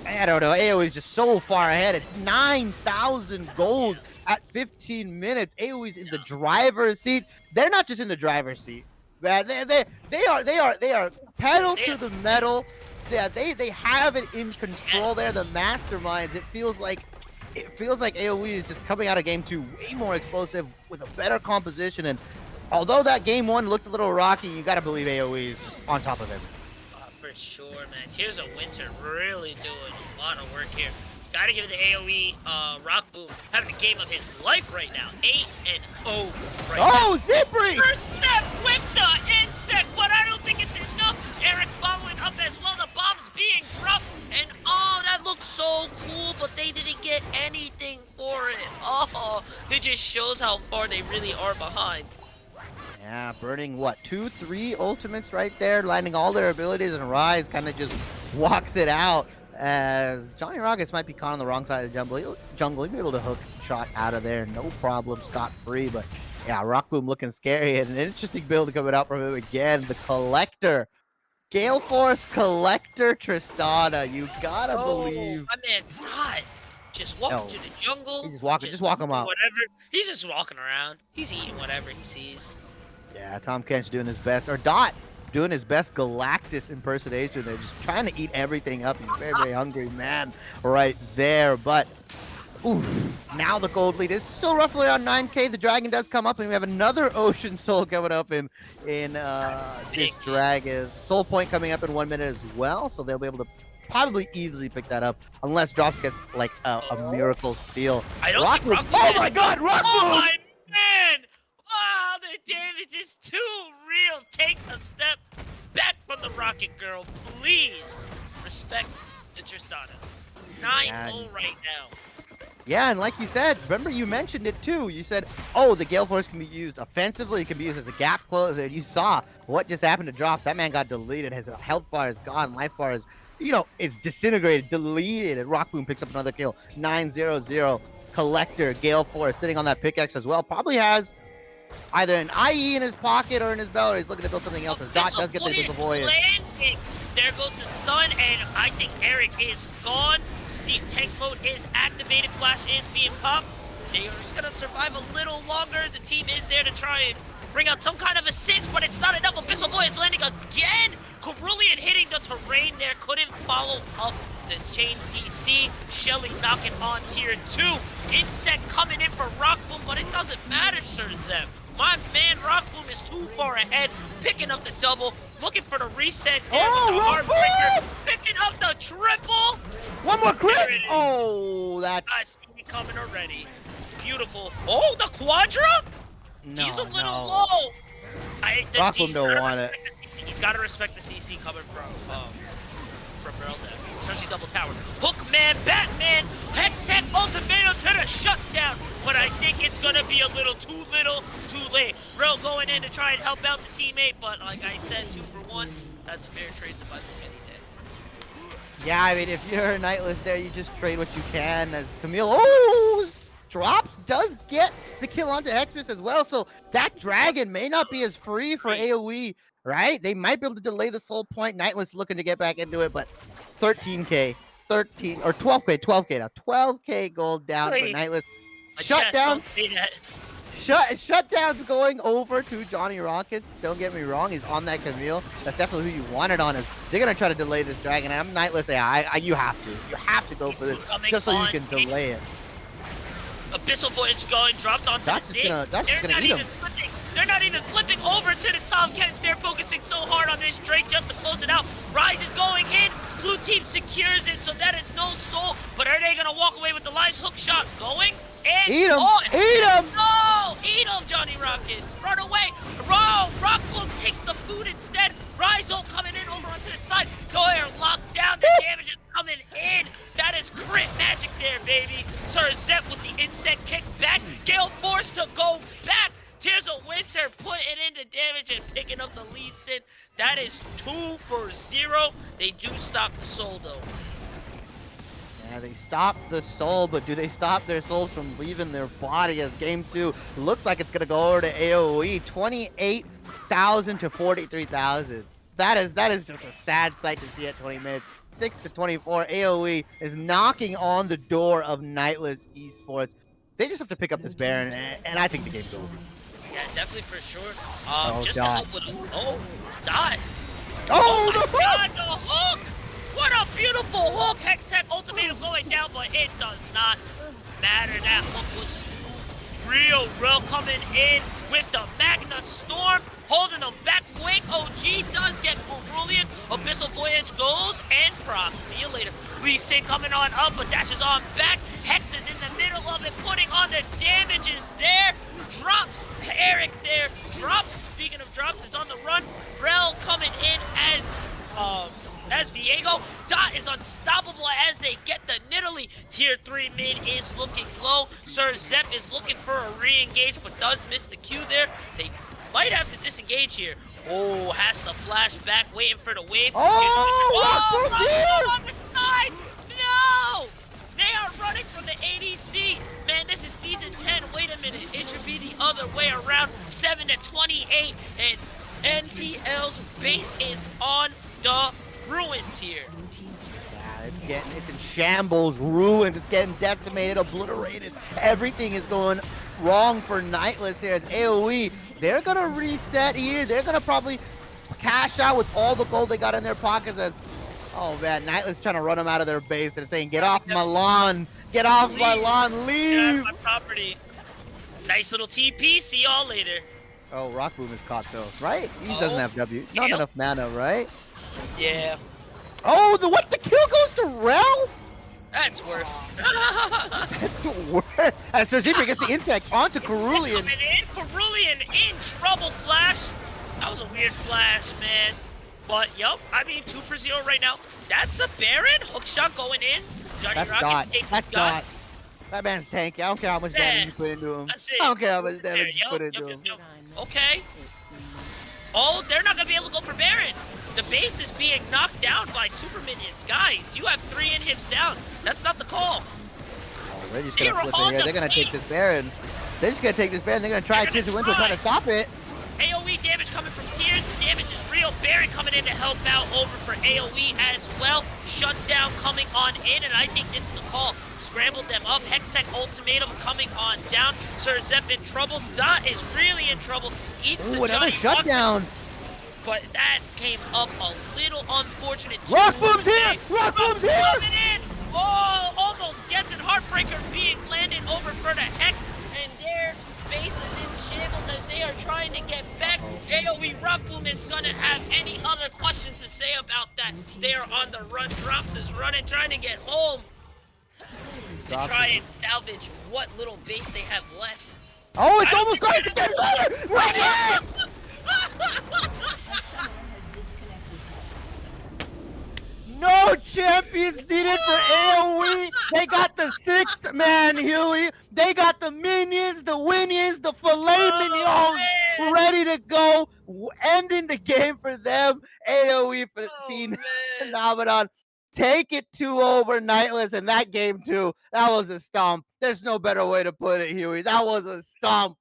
I don't know. AoE is just so far ahead. It's 9,000 gold at 15 minutes. AoE's in the driver's seat. They're not just in the driver's seat. They are pedal to the metal. Yeah, they have it in control. They're the masterminds. It feels like AoE is just coming out of game 2 way more explosive with a better composition. And although that game 1 looked a little rocky, you got to believe AoE is on top of everything. For sure, man. Tears of Winter really doing a lot of work here. Gotta give it the AoE Rock Boom having the game of his life right now. 8-0 right now. Oh, Zipri! First step with the insect, but I don't think it's enough. Eric following up as well. The bombs being dropped, and oh, that looks so cool, but they didn't get anything for it. Oh, it just shows how far they really are behind. Yeah, burning what, 2, 3 ultimates right there, landing all their abilities, and Rise kind of just walks it out as Johnny Rockets might be caught on the wrong side of the jungle. He'll be able to hook shot out of there, no problem, scot-free. But yeah, Rock Boom looking scary, and an interesting build coming out from him again. The Collector, Gale Force Collector Tristana. You gotta believe. My man Dot just walking through the jungle. He's walking, just walk him out. Whatever. He's just walking around. He's eating whatever he sees. Yeah, Tom Kench doing his best, or Dot doing his best Galactus impersonation. They're just trying to eat everything up. He's a very, very hungry man right there. But, oof, now the gold lead is still roughly on 9K. The dragon does come up, and we have another Ocean Soul coming up in this dragon. Soul Point coming up in 1 minute as well, so they'll be able to probably easily pick that up, unless Drops gets, like, a miracle steal. I don't think Rock Boom. Oh, my God, Rock Boom! Oh, my man! Wow, the damage is too real. Take a step back from the Rocket Girl, please. Respect to Tristana. 9-0 right now. Yeah, and like you said, remember you mentioned it too. You said, oh, the Gale Force can be used offensively. It can be used as a gap closer. You saw what just happened to Drop. That man got deleted. His health bar is gone. Life bar is, it's disintegrated, deleted. And Rock Boom picks up another kill. 9-0-0. Collector, Gale Force sitting on that pickaxe as well. Probably has either an IE in his pocket or in his belt, or he's looking to build something else. As Dot does get the Abyssal Voyage. There goes the stun, and I think Eric is gone. Steve tank mode is activated. Flash is being popped. They are just gonna survive a little longer. The team is there to try and bring out some kind of assist, but it's not enough. Abyssal Voyage landing again. Cerulean hitting the terrain there. Couldn't follow up this chain CC. Shelly knocking on tier 2. Insect coming in for Rock Boom, but it doesn't matter, Sir Zeb. My man Rock Boom is too far ahead, picking up the double, looking for the reset there with the Heartbreaker, picking up the triple. One more crit! Oh, that's... I see me coming already. Beautiful. Oh, the Quadra? No, He's a little low. Rock Boom don't want it. He's got to respect the CC coming from Reldev. Especially double tower. Hookman, Batman, Hextech, Ultimatum to the shutdown. But I think it's going to be a little too late. Rel going in to try and help out the teammate. But like I said, 2 for 1. That's fair trade survival any day. Yeah, I mean, if you're Nightless there, you just trade what you can as Camille. Oh, Drops does get the kill onto Hexmas as well. So that dragon may not be as free for AoE, right? They might be able to delay the soul point. Nightless looking to get back into it, but 13K, 13 or 12K now. 12K gold down for Nightless. Shutdown's going over to Johnny Rockets. Don't get me wrong, he's on that Camille. That's definitely who you want it on. Is they're gonna try to delay this dragon. And I'm Nightless. Yeah, you have to go for this just so you can delay it. Abyssal Voyage going, dropped onto the Ziggs. They're not even switching. They're not even flipping over to the top. Kens, they're focusing so hard on this Drake just to close it out. Rise is going in. Blue team secures it, so that is no soul. But are they going to walk away with the lives? Hook shot going. And Eat him! oh, Eat him! no! Eat him, Johnny Rockets. Run away. Rockflow takes the food instead. Rizzo coming in over onto the side. Doyer locked down. The damage is coming in. That is crit magic there, baby. Sir Zep with the insect kick back. Gale forced to go back. Tears of Winter putting in the damage and picking up the Lee Sin. That is 2 for 0. They do stop the soul, though. Yeah, they stop the soul, but do they stop their souls from leaving their body as game 2 looks like it's going to go over to AOE, 28,000 to 43,000. That is just a sad sight to see at 20 minutes. 6 to 24, AOE is knocking on the door of Nightless Esports. They just have to pick up this Baron, and I think the game's over. Yeah, definitely for sure. Just Dot. to help with Dot. Oh, my the God, the hook! What a beautiful hook! Hextech ultimatum going down, but it does not matter. That hook was too real. Rel coming in with the Magna Storm, holding them back. Wake OG does get Cerulean. Abyssal Voyage goes and proc. See you later. Lee Sin coming on up, but dashes on back. Hex is in the middle of it, putting on the damages there. Drops Eric there. Drops, speaking of drops, is on the run. Rel coming in as Viego. Dot is unstoppable as they get the Nidalee. Tier 3 mid is looking low. Sir Zep is looking for a re-engage, but does miss the Q there. They might have to disengage here. Oh, has to flash back, waiting for the wave. Oh, Rockflow on the side! No! They are running from the ADC. Man, this is season 10. Wait a minute. It should be the other way around. 7 to 28. And NTL's base is on the ruins here. Yeah, it's in shambles, ruined, it's getting decimated, obliterated. Everything is going wrong for Nightless here as AOE. They're going to reset here. They're going to probably cash out with all the gold they got in their pockets as, oh man, Nightless trying to run them out of their base. They're saying, get off my lawn. Get off my lawn. Leave. Get off my property. Nice little TP. See y'all later. Oh, Rock Boom is caught though, right? He doesn't have W. Not Yep. enough mana, right? Yeah. Oh, the kill goes to Rel? That's worth. That's worth. And Sir Zebra gets the insect onto Cerulean. Coming in, Cerulean in trouble. Flash. That was a weird flash, man. But yup, I mean 2 for 0 right now. That's a Baron. Hookshot going in. Johnny That's Rocket Dot. taking That's Dot. Dot. That man's tanky. I don't care how much damage you put into him. That's it. I don't care how much damage you Yup, put into yup, him. yup, yup. Okay. Oh, they're not gonna be able to go for Baron. The base is being knocked down by super minions. Guys, you have 3 inhibs down. That's not the call. Oh, they're just They gonna are flip it on here. the They're gonna take bait. this Baron. They're just gonna take this Baron. They're gonna try They're gonna Tears of Winter, trying to stop it. AOE damage coming from Tears. The damage is real. Baron coming in to help out over for AOE as well. Shutdown coming on in, and I think this is the call. Scrambled them up. Hextech ultimatum coming on down. Sir Zep in trouble. Dot is really in trouble. Eats Ooh, the another Johnny shutdown. but that came up a little unfortunate. Rock Boom's here! Rock Boom's here! Coming in! Oh, almost gets it. Heartbreaker being landed over for the Hex, and their base is in shambles as they are trying to get back. AOE Rock Boom is gonna have any other questions to say about that. They are on the run. Drops is running, trying to get home to try and salvage what little base they have left. Oh, it's almost going to get better! Right here! No champions needed for AOE. They got the 6th man, Huey. They got the minions, the winions, the filet mignons man. ready to go. Ending the game for them. AOE for Man. Phenomenon. Take it 2 over Nightless in that game too. That was a stomp. There's no better way to put it, Huey. That was a stomp.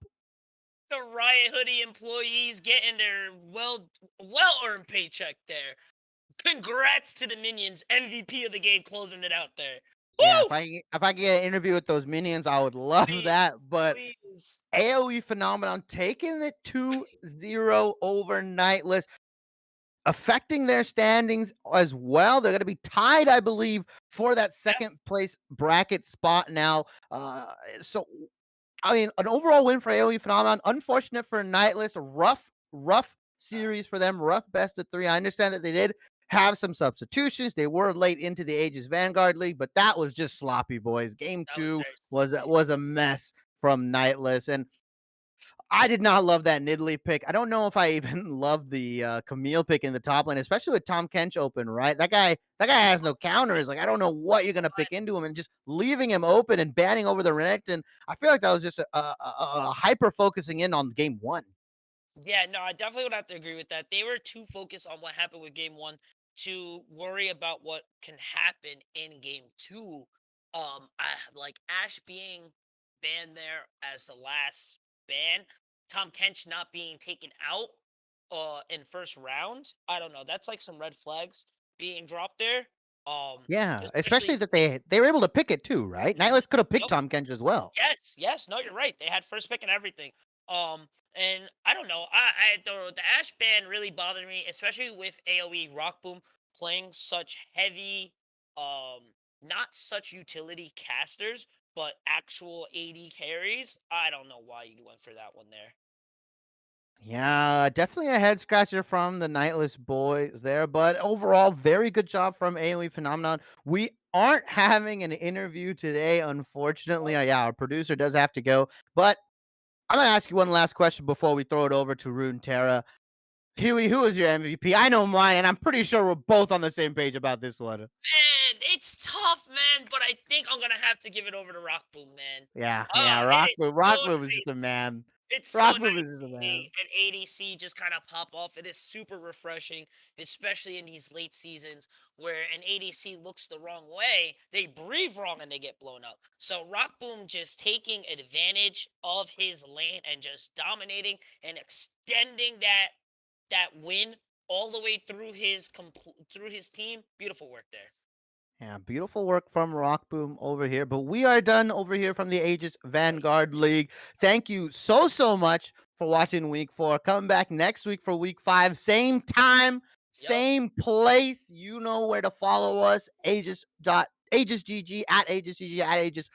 The Riot Hoodie employees getting their well-earned paycheck there. Congrats to the minions, MVP of the game, closing it out there. Yeah, Woo! if I could get an interview with those minions, I would love Please, that. But please. AOE Phenomenon taking it 2-0 over Nightless, affecting their standings as well. They're going to be tied, I believe, for that second place bracket spot now. So I mean, an overall win for AOE Phenomenon. Unfortunate for Nightless. Rough series for them. Rough best of three. I understand that they did have some substitutions. They were late into the Aegis Vanguard League, but that was just sloppy, boys. Game That was two very was sloppy. was a mess from Nightless, and I did not love that Nidalee pick. I don't know if I even love the Camille pick in the top lane, especially with Tom Kench open, right? That guy has no counters. Like, I don't know what you're gonna pick into him, and just leaving him open and banning over the Renekton. I feel like that was just a hyper focusing in on game one. Yeah, no, I definitely would have to agree with that. They were too focused on what happened with game one to worry about what can happen in game two. Like Ash being banned there as the last ban, Tom Kench not being taken out in first round. I don't know. That's like some red flags being dropped there. Yeah, Just especially especially. that they were able to pick it too, right? Mhm. Nightless could have picked Yep. Tom Kench as well. Yes, yes, no, you're right. They had first pick and everything. And I don't know. The Ash ban really bothered me, especially with AOE Rock Boom playing such heavy, not such utility casters, but actual AD carries. I don't know why you went for that one there. Yeah, definitely a head scratcher from the Nightless boys there, but overall, very good job from AOE Phenomenon. We aren't having an interview today, unfortunately. Oh, Yeah, our producer does have to go, but I'm gonna ask you one last question before we throw it over to Runeterra. Huey, who is your MVP? I know mine, and I'm pretty sure we're both on the same page about this one. man, it's tough, man. But I think I'm gonna have to give it over to Rock Boom, man. Yeah, It is so Rockwood is just a nice. man. It's so Rockwood nice is just a to see man. an ADC just kind of pop off. It is super refreshing, especially in these late seasons where an ADC looks the wrong way, they breathe wrong and they get blown up. So Rock Boom just taking advantage of his lane and just dominating and extending that win all the way through through his team. Beautiful work there. Yeah, beautiful work from Rock Boom over here. But we are done over here from the Aegis Oh yeah. Vanguard League. Thank you so much for watching week four. Coming back next week for week five. Same time, Yep. same place. You know where to follow us. Aegis GG at Aegis GG at Aegis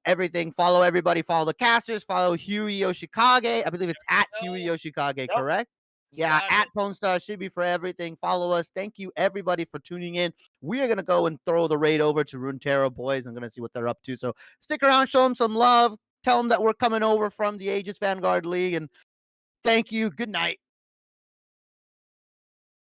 everything. Follow everybody. Follow the casters. Follow Huey Yoshikage. I believe it's at Huey No. Yoshikage, Yep. correct? You Yeah, got at it. Pone Star should be for everything. Follow us. Thank you everybody for tuning in. We are gonna go and throw the raid over to Runeterra boys. I'm gonna see what they're up to. So stick around, show them some love. Tell them that we're coming over from the Aegis Vanguard League, and thank you. Good night.